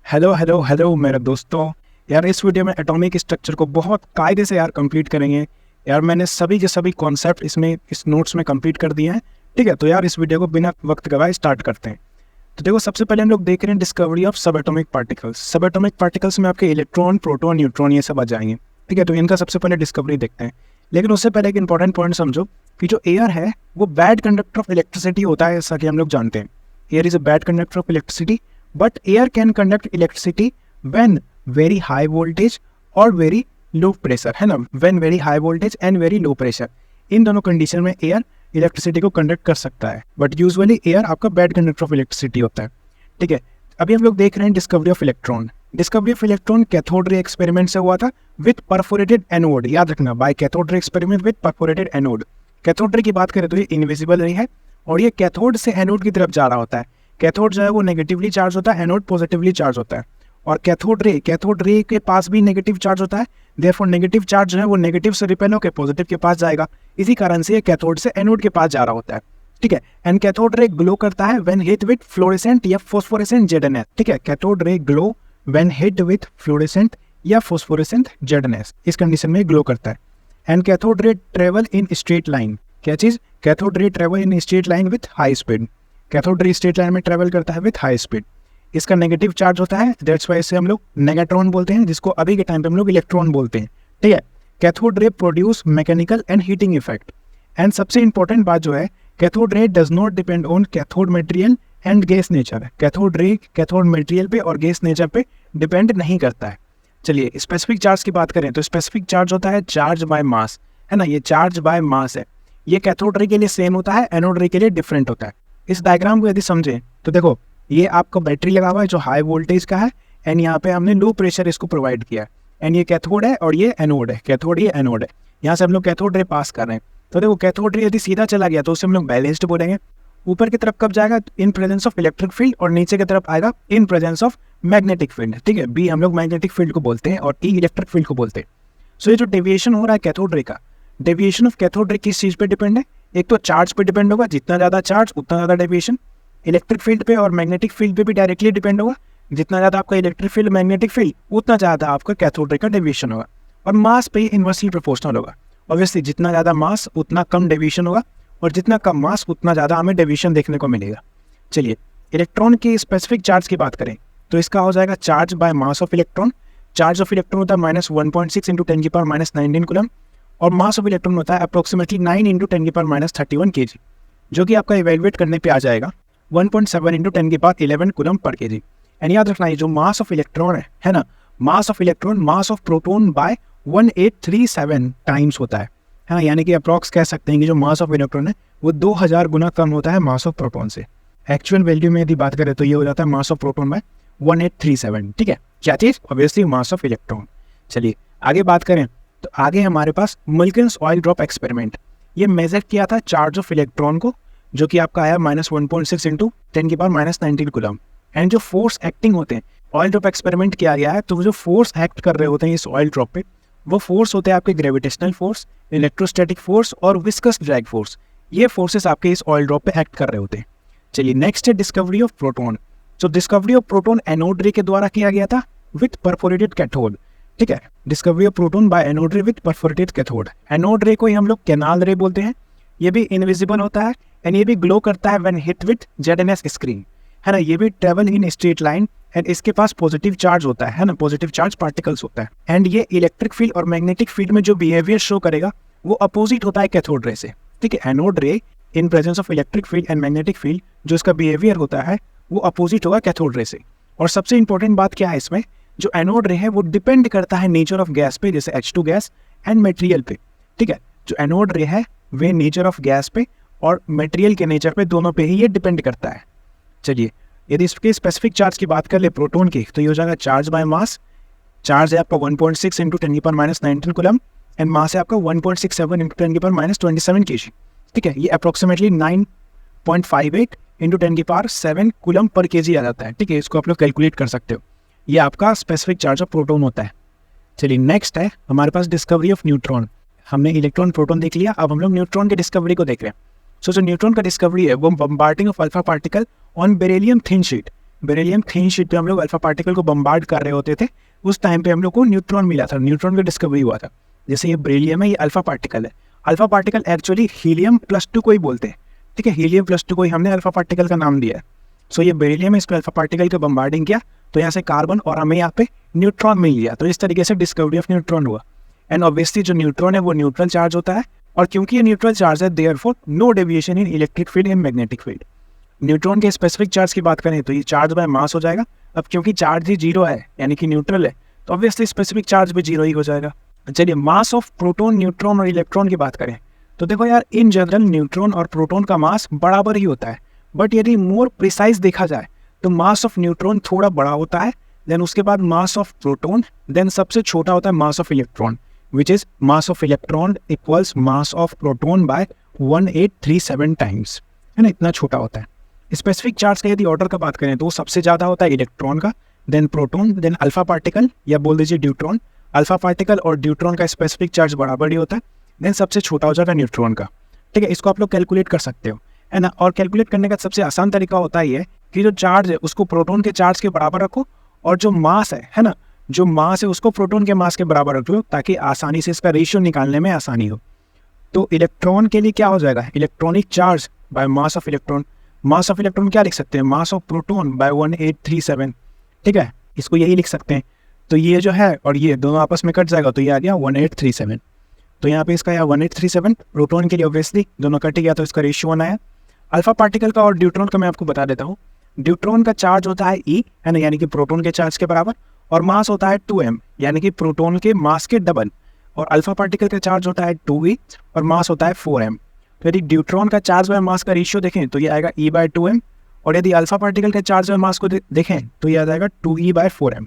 Hello hello hello मेरे दोस्तों। यार इस वीडियो में एटॉमिक स्ट्रक्चर को बहुत कायदे से यार कंप्लीट करेंगे। यार मैंने सभी के सभी कॉन्सेप्ट इस नोट्स में कंप्लीट कर दिए हैं। ठीक है, तो यार इस वीडियो को बिना वक्त गवाए स्टार्ट करते हैं। तो देखो, सबसे पहले हम लोग देख रहे हैं डिस्कवरी ऑफ सब एटॉमिक पार्टिकल्स। सब एटॉमिक पार्टिकल्स में आपके इलेक्ट्रॉन, प्रोटॉन, न्यूट्रॉन ये सब आ जाएंगे। ठीक है, तो इनका सबसे पहले डिस्कवरी देखते हैं। लेकिन उससे पहले एक इंपॉर्टेंट पॉइंट समझो कि जो एयर है वो बैड कंडक्टर ऑफ इलेक्ट्रिसिटी होता है, जैसा कि हम लोग जानते हैं। Air is a bad conductor of electricity, but air can conduct electricity when very high voltage और वेरी लो प्रेशर, है ना। When very high voltage and very low pressure, इन दोनों कंडीशन में एयर इलेक्ट्रिसिटी को कंडक्ट कर सकता है। बट यूजुअली एयर आपका बैड कंडक्टर ऑफ इलेक्ट्रिसिटी होता है। ठीक है, अभी हम लोग देख रहे हैं discovery of electron. Discovery of electron cathode ray experiment से हुआ था विथ परफोरेटेड एनोड। याद रखना, by cathode ray experiment with perforated anode. Cathode ray की बात करें तो ये इनविजिबल रे है और ये कैथोड से एनोड की तरफ जा रहा होता है। कैथोड जो है वो नेगेटिवली चार्ज होता है, एनोड पॉजिटिवली चार्ज होता है। और कैथोड रे के पास भी नेगेटिव चार्ज होता है। देयरफॉर नेगेटिव चार्ज जो है वो नेगेटिव से रिपेल होकर पॉजिटिव के पास जाएगा। इसी कारण से ये कैथोड से एनोड के पास जा रहा होता है। ठीक है, एंड कैथोड रे ग्लो करता है व्हेन हिट विद फ्लोरेसेंट या फोस्फोरेसेंट ZNS। ठीक है, cathode ray glow when hit with fluorescent या फोस्फोरेसेंट ZNS, इस कंडीशन में ग्लो करता है। And cathode ray travel in straight line. क्या चीज? Cathode ray travel in straight line with high speed. Cathode ray straight line में ट्रेवल करता है विथ हाई स्पीड। इसका नेगेटिव चार्ज होता है, दैट्स वाई इसे हम लोग नेगेट्रॉन बोलते हैं, जिसको अभी के टाइम पे हम लोग इलेक्ट्रॉन बोलते हैं। ठीक है, cathode ray produce mechanical and heating effect. And सबसे इंपॉर्टेंट बात जो है, cathode ray does not depend on cathode material and gas nature. Cathode ray cathode material पे और गैस नेचर पे डिपेंड नहीं करता है। चलिए स्पेसिफिक चार्ज की बात करें तो स्पेसिफिक चार्ज होता है चार्ज बाय मास, है ना। ये चार्ज बाय मास है। ये कैथोड रे के लिए सेम होता है, एनोड रे के लिए डिफरेंट होता है। इस डायग्राम को यदि समझें तो देखो, ये आपका बैटरी लगा हुआ है जो हाई वोल्टेज का है, एंड यहाँ पे हमने लो प्रेशर इसको प्रोवाइड किया है। एंड ये कैथोड है और ये एनोड है। कैथोड ये एनोड है। यहाँ से हम लोग कैथोड रे पास कर रहे हैं। तो देखो, कैथोड रे यदि सीधा चला गया तो उसे हम लोग बैलेंस्ड बोलेंगे। ऊपर की तरफ कब जाएगा? In presence of electric field. और नीचे की तरफ आएगा in presence of magnetic field. ठीक है, बी हम लोग मैग्नेटिक फील्ड को बोलते हैं और ई इलेक्ट्रिक फील्ड को बोलते हैं। सो ये जो डेविएशन हो रहा है कैथोड रे का, डेविएशन ऑफ कैथोड रे किस चीज पे डिपेंड है? एक तो चार्ज पे डिपेंड होगा, जितना ज्यादा चार्ज उतना ज्यादा डेविएशन। इलेक्ट्रिक फील्ड पे और मैग्नेटिक फील्ड पे भी डायरेक्टली डिपेंड होगा, जितना ज्यादा आपका इलेक्ट्रिक फील्ड, मैग्नेटिक फील्ड, उतना ज्यादा आपका कैथोड रे का डेविएशन होगा। और मास पे इनवर्सली प्रोपोर्शनल होगा। ऑब्वियसली जितना ज्यादा मास उतना कम डेविएशन होगा, और जितना कम मास उतना ज्यादा हमें डेविएशन देखने को मिलेगा। चलिए इलेक्ट्रॉन के स्पेसिफिक चार्ज की बात करें तो इसका हो जाएगा charge by mass of electron. Charge of electron होता है -1.6 × 10⁻⁻19 कूलम, और मास ऑफ इलेक्ट्रॉन होता है अप्रोक्सीमेटली 9 × 10⁻31 kg, जो कि आपका इवेल्युएट करने पे आ जाएगा 1.7 × 10⁻11 कूलम पर kg। एंड याद रखना, ये जो मास ऑफ इलेक्ट्रॉन है ना, mass of electron mass of proton by 1837 times होता है ना। यानी कि अप्रॉक्स कह सकते हैं कि जो मास ऑफ इलेक्ट्रॉन है वो 2000 गुना कम होता है मास ऑफ प्रोटॉन से। एक्चुअल वैल्यू में यदि बात करें तो ये हो जाता है मास ऑफ प्रोटॉन बाय 1837। ठीक है, क्या चीज? Obviously mass of electron. चलिए आगे बात करें तो आगे हमारे पास मिल्किंस ऑयल ड्रॉप एक्सपेरिमेंट। ये मेजर किया था चार्ज ऑफ इलेक्ट्रॉन को, जो कि आपका आया -1.6 × 10⁻19 कूलम। एंड जो फोर्स एक्टिंग होते हैं, ऑयल ड्रॉप एक्सपेरिमेंट किया गया है तो जो फोर्स एक्ट कर रहे होते हैं इस ऑयल ड्रॉप पे, वो फोर्स होते हैं आपके ग्रेविटेशनल फोर्स, इलेक्ट्रोस्टैटिक फोर्स और विस्कस ड्रैग फोर्स। ये फोर्सेस आपके इस ऑयल ड्रॉप पे एक्ट कर रहे होते हैं। चलिए नेक्स्ट है डिस्कवरी ऑफ प्रोटॉन। तो डिस्कवरी ऑफ प्रोटॉन एनोड रे के द्वारा किया गया था विथ परफोरेटेड कैथोड। ठीक है, discovery of proton by anode ray with perforated cathode. Anode ray को ही हम लोग कैनाल रे बोलते हैं। ये भी इनविजिबल होता है एंड ये भी ग्लो करता है when hit with ZNS screen, है ना। ये भी travel in straight line and इसके पास पॉजिटिव चार्ज होता है ना, पॉजिटिव चार्ज पार्टिकल्स होता है। एंड ये इलेक्ट्रिक फील्ड और मैग्नेटिक फील्ड में जो बिहेवियर शो करेगा वो अपोजिट होता है कैथोड रे से। ठीक है, एनोड रे in presence of electric field and magnetic field, जो इसका बिहेवियर होता है वो अपोजिट होगा कैथोड रे से। और सबसे इंपॉर्टेंट बात क्या है इसमें, जो एनोड रे है वो डिपेंड करता है नेचर ऑफ गैस पे, जैसे H2 गैस एंड मटेरियल पे। ठीक है, जो एनोड रे है वे नेचर ऑफ गैस पे और मटेरियल के नेचर पे, दोनों पे ही ये डिपेंड करता है। चलिए यदि इसके स्पेसिफिक चार्ज की बात कर ले प्रोटॉन की, तो ये हो जाएगा चार्ज बाय मास। चार्ज है आपका 1.6 × 10⁻19 कूलम एंड मास है आपका 1.67 × 10⁻27 kg। ठीक है, ये अप्रोक्सीमेटली 9.58 × 10⁻7 कूलम पर kg आ जाता है। ठीक है, इसको आप लोग कैलकुलेट कर सकते हो। ये आपका स्पेसिफिक चार्ज ऑफ प्रोटॉन होता है। चलिए नेक्स्ट है हमारे पास डिस्कवरी ऑफ न्यूट्रॉन। हमने इलेक्ट्रॉन, प्रोटॉन देख लिया, अब हम लोग न्यूट्रॉन की डिस्कवरी को देख रहे हैं। सो जो न्यूट्रॉन का डिस्कवरी है वो bombarding of alpha particle on beryllium thin sheet. Beryllium thin sheet पे हम लोग अल्फा पार्टिकल को बम्बार्ड कर रहे होते थे, उस टाइम पे हम लोग को न्यूट्रॉन मिला था, न्यूट्रॉन का डिस्कवरी हुआ था। जैसे ये बेरिलियम है, ये अल्फा पार्टिकल है। अल्फा पार्टिकल एक्चुअली हीलियम+2 को ही बोलते हैं, ठीक है, हीलियम+2 को ही हमने अल्फा पार्टिकल का नाम दिया है। सो ये बेरिलियम है, इसको अल्फा पार्टिकल का बम्बार्डिंग किया तो यहाँ से कार्बन और हमें यहाँ पे न्यूट्रॉन मिल गया। तो इस तरीके से डिस्कवरी ऑफ न्यूट्रॉन हुआ। एंड ऑब्वियसली जो न्यूट्रॉन है वो न्यूट्रल चार्ज होता है, और क्योंकि ये न्यूट्रल चार्ज है therefore no deviation in electric field and magnetic field. Neutron के स्पेसिफिक चार्ज की बात करें तो ये चार्ज बाय मास हो जाएगा। अब क्योंकि चार्ज ही जीरो है यानी कि न्यूट्रल है, तो ऑब्वियसली स्पेसिफिक चार्ज भी जीरो ही हो जाएगा। चलिए मास ऑफ प्रोटॉन, न्यूट्रॉन और इलेक्ट्रॉन की बात करें तो देखो यार, इन जनरल न्यूट्रॉन और प्रोटॉन का मास बराबर ही होता है, बट यदि मोर प्रिसाइज देखा जाए तो मास ऑफ न्यूट्रॉन थोड़ा बड़ा होता है, देन उसके बाद मास ऑफ प्रोटॉन, देन सबसे छोटा होता है mass of electron, which is mass of electron equals mass of proton by 1837 times, है ना, इतना छोटा होता है। स्पेसिफिक चार्ज का यदि ऑर्डर का बात करें तो सबसे ज़्यादा होता है इलेक्ट्रॉन का, then proton, then alpha particle या बोल दीजिए ड्यूट्रॉन। अल्फा पार्टिकल और ड्यूट्रॉन का स्पेसिफिक चार्ज बराबर ही होता है, देन सबसे छोटा हो जाता है न्यूट्रॉन का। ठीक है, इसको आप लोग कैलकुलेट कर सकते हो, है ना। और कैलकुलेट करने का सबसे आसान तरीका होता है ये कि जो चार्ज है उसको प्रोटॉन के चार्ज के बराबर रखो, और जो मास है ना, जो मास है उसको प्रोटॉन के मास के बराबर रख लो, ताकि आसानी से इसका रेशियो निकालने में आसानी हो। तो इलेक्ट्रॉन के लिए क्या हो जाएगा, electronic charge by mass of electron. Mass of electron क्या लिख सकते हैं, मास ऑफ प्रोटॉन बाय 1837, ठीक है, इसको यही लिख सकते हैं। तो ये जो है और ये दोनों आपस में कट जाएगा तो ये आ गया 1837। तो यहाँ पे इसका या 1837 प्रोटॉन के लिए ऑब्वियसली दोनों कट गया तो इसका रेशियो 1 आया। अल्फा पार्टिकल का और ड्यूट्रॉन का मैं आपको बता देता हूँ। ड्यूट्रॉन का चार्ज होता है E, है ना, यानी कि प्रोटॉन के चार्ज के बराबर, और मास होता है 2m, यानी कि प्रोटॉन के मास के डबल। और अल्फा पार्टिकल का चार्ज होता है 2e और मास होता है 4m। तो यदि ड्यूट्रॉन का चार्ज बाय मास का रेशियो देखें तो ये आएगा E/2m, और यदि अल्फा पार्टिकल के चार्ज बाय मास को देखें तो ये आ जाएगा 2e/4m।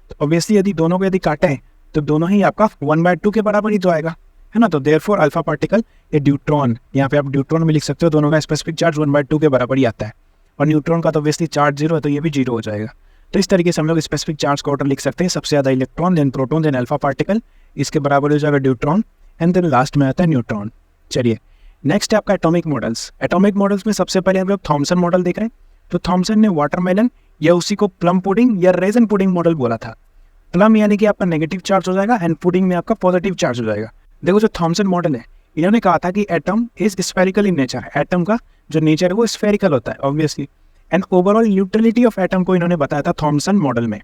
तो ऑब्वियसली यदि दोनों को यदि काटें तो दोनों ही आपका 1/2 के बराबर ही तो आएगा, है ना। तो देयरफॉर अल्फा पार्टिकल ये ड्यूट्रॉन, यहाँ पे आप ड्यूट्रॉन में लिख सकते हो, दोनों का स्पेसिफिक चार्ज 1/2 के बराबर ही आता है। और न्यूट्रॉन का तो ऑब्वियसली चार्ज जीरो है तो ये भी जीरो हो जाएगा। तो इस तरीके से हम लोग स्पेसिफिक चार्ज का ऑर्डर लिख सकते हैं, सबसे ज़्यादा electron, then proton, then alpha particle, इसके बराबर हो जाएगा ड्यूट्रॉन, एंड देन लास्ट में आता है न्यूट्रॉन। चलिए नेक्स्ट है आपका एटॉमिक मॉडल्स। एटॉमिक मॉडल्स में सबसे पहले हम लोग थॉमसन मॉडल देख रहे हैं। तो थॉमसन ने वाटरमेलन या उसी को प्लम पुडिंग या रेजन पुडिंग मॉडल बोला था। प्लम यानी कि आपका नेगेटिव चार्ज हो जाएगा, एंड पुडिंग में आपका पॉजिटिव चार्ज हो जाएगा। देखो जो थॉमसन मॉडल है, इन्होंने कहा था कि atom is spherical in nature, atom का जो नेचर है वो स्फेरिकल होता है obviously. And overall neutrality of atom को इन्होंने बताया था थॉमसन मॉडल में।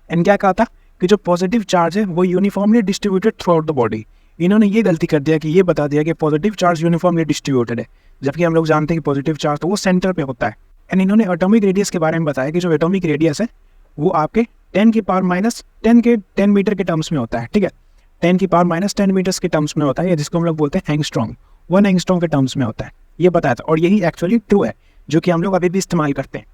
एंड क्या कहा था कि जो पॉजिटिव चार्ज है वो uniformly distributed through out the body. इन्होंने ये गलती कर दिया कि ये बता दिया कि पॉजिटिव चार्ज यूनिफॉर्मली डिस्ट्रीब्यूटेड है, जबकि हम लोग जानते हैं कि पॉजिटिव चार्ज तो वो सेंटर पे होता है। एंड इन्होंने एटॉमिक रेडियस के बारे में बताया कि जो एटॉमिक रेडियस है वो आपके 10⁻10 मीटर के टर्म्स में होता है, ठीक है, 10⁻10 मीटर्स के टर्म्स में होता है, जिसको हम लोग बोलते हैं एंगस्ट्रॉम, 1 एंगस्ट्रॉम के टर्म्स में होता है, ये बताया था। और यही एक्चुअली ट्रू है, जो कि हम लोग अभी भी इस्तेमाल करते हैं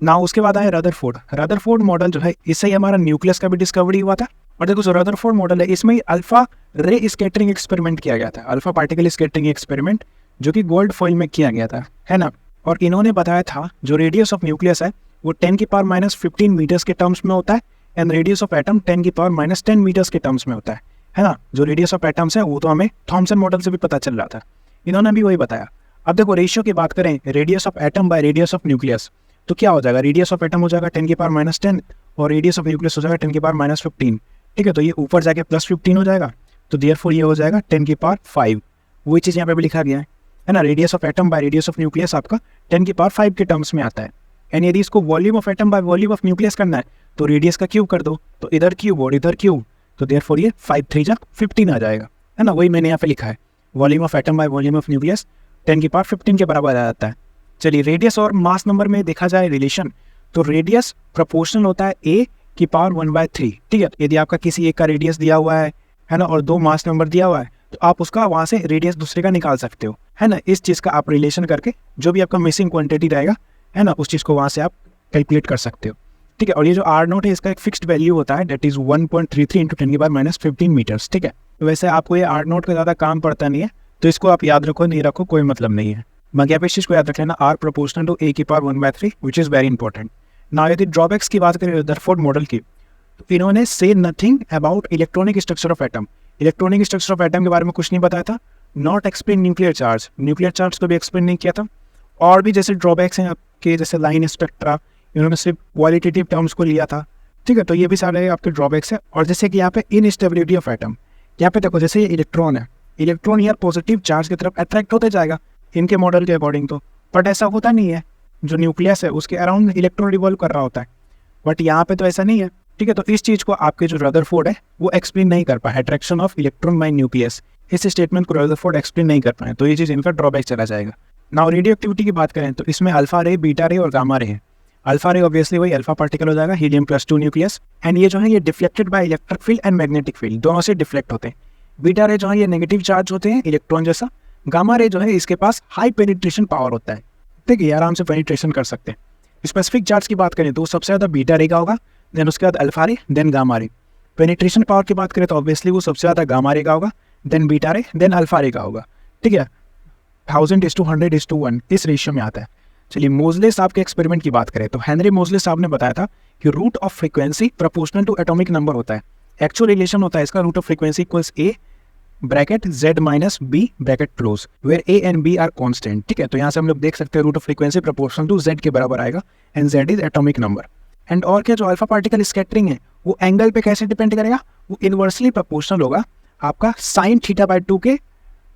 ना। उसके बाद आया रदरफोर्ड। रदरफोर्ड मॉडल जो है, इससे ही हमारा न्यूक्लियस का भी डिस्कवरी हुआ था। और देखो जो रदरफोर्ड मॉडल है, इसमें अल्फा रे स्कैटरिंग एक्सपेरिमेंट किया गया था, अल्फा पार्टिकल स्कैटरिंग एक्सपेरिमेंट, जो कि गोल्ड फॉइल में किया गया था, है ना। और इन्होंने बताया था जो रेडियस ऑफ न्यूक्लियस है वो 10⁻15 मीटर्स के टर्म्स में होता है, and radius of atom 10⁻10 meters के टर्म्स में होता है ना। जो रेडियस ऑफ एटम्स है वो तो हमें थॉमसन मॉडल से भी पता चल रहा था, इन्होंने भी वही बताया। अब देखो रेशियो की बात करें, radius of atom by radius of nucleus, तो क्या हो जाएगा, रेडियस ऑफ एटम हो जाएगा 10⁻10 और रेडियस ऑफ न्यूक्लियस हो जाएगा 10⁻15, ठीक है। तो ये ऊपर जाके +15 हो जाएगा, तो देयरफॉर ये हो जाएगा 10⁵, वही चीज़ यहाँ पे भी लिखा गया है ना। Radius of atom by radius of nucleus आपका 10⁵ के टर्म्स में आता है। एंड यदि इसको volume of atom by volume of nucleus करना है तो रेडियस का क्यूब कर दो, तो इधर क्यूब और इधर क्यूब, तो देयरफॉर ये 5×3=15 आ जाएगा, है ना। वही मैंने यहाँ पे लिखा है, volume of atom by volume of nucleus 10⁵ के बराबर आ जाता है। चलिए रेडियस और मास नंबर में देखा जाए रिलेशन, तो रेडियस प्रोपोर्शनल होता है A⁻1/3, ठीक है। यदि आपका किसी एक का रेडियस दिया हुआ है ना, और 2 मास नंबर दिया हुआ है, तो आप उसका वहाँ से रेडियस दूसरे का निकाल सकते हो, है ना। इस चीज़ का आप रिलेशन करके जो भी आपका मिसिंग क्वांटिटी रहेगा, है ना, उस चीज़ को वहाँ से आप कैलकुलेट कर सकते हो, ठीक है। और ये जो R0 है इसका एक फिक्स्ड वैल्यू होता है, दैट इज 1.33 × 10⁻15 मीटर्स, ठीक है। तो वैसे आपको ये R0 का ज़्यादा काम पड़ता नहीं है, तो इसको आप याद रखो, नहीं रखो कोई मतलब नहीं है। बाकी आप इस चीज़ को याद रख लेना, R proportional to A⁻1/3, which is very important. ना यदि ड्रॉबैक्स की बात करें रदरफोर्ड मॉडल की, तो इन्होंने से nothing about electronic structure of atom, electronic structure of atom के बारे में कुछ नहीं बताया था। Not explain nuclear charge, nuclear charge को भी एक्सप्लेन नहीं किया था। और भी जैसे ड्रॉबैक्स हैं आपके, जैसे लाइन स्पेक्ट्रा, इन्होंने सिर्फ क्वालिटेटिव टर्म्स को लिया था, ठीक है। तो ये भी सारे आपके ड्रॉबैक्स है। और जैसे कि यहाँ पे इनस्टेबिलिटी ऑफ एटम, यहाँ पे देखो जैसे ये इलेक्ट्रॉन है, इलेक्ट्रॉन यार पॉजिटिव चार्ज की तरफ अट्रैक्ट होते जाएगा इनके मॉडल के अकॉर्डिंग, तो बट ऐसा होता नहीं है। जो न्यूक्लियस है उसके अराउंड इलेक्ट्रॉन रिवॉल्व कर रहा होता है, बट यहाँ पे तो ऐसा नहीं है, ठीक है। तो इस चीज़ को आपके जो रदरफोर्ड है वो एक्सप्लेन नहीं कर पाए, attraction of electron by nucleus, इस स्टेटमेंट को रदरफोर्ड एक्सप्लेन नहीं कर पाए, तो ये चीज़ इनका ड्रॉबैक चला जाएगा। नाउ रेडियो एक्टिविटी की बात करें तो इसमें अल्फा रे, बीटा रे और गामा रे है। अल्फा रे ऑब्वियसली वही अल्फा पार्टिकल हो जाएगा, हीलियम+2 न्यूक्लियस, एंड ये जो है ये deflected by electric field and magnetic field, दोनों से डिफ्लेक्ट होते हैं। बीटा रे जो है ये नेगेटिव चार्ज होते हैं इलेक्ट्रॉन जैसा। गामा रे जो है इसके पास हाई पेनिट्रेशन पावर होता है, ठीक है, आराम से पेनिट्रेशन कर सकते हैं। स्पेसिफिक चार्ज की बात करें तो सबसे ज़्यादा बीटा रे का होगा, देन उसके बाद alpha ray, then gamma ray. Penetration power की बात करें तो ऑब्वियसली वो सबसे ज़्यादा गामा रे का होगा, देन बीटा रे, देन अल्फा रे का होगा, ठीक है। 1000:100:1 इस रेशियो में आता है। चलिए मोजले साहब के एक्सपेरिमेंट की बात करें तो हेनरी मोजले साहब ने बताया था कि root of frequency proportional to atomic number होता है। एक्चुअल रिलेशन होता है इसका, root of frequency equals A bracket z minus B bracket close, where a and b are constant, ठीक है। तो यहाँ से हम लोग देख सकते हैं root of frequency proportional to z के बराबर आएगा, and z is atomic number. And और क्या, जो अल्फा पार्टिकल स्कैटरिंग है वो एंगल पे कैसे डिपेंड करेगा, वो इनवर्सली प्रोपोर्शनल होगा आपका साइन θ/2 के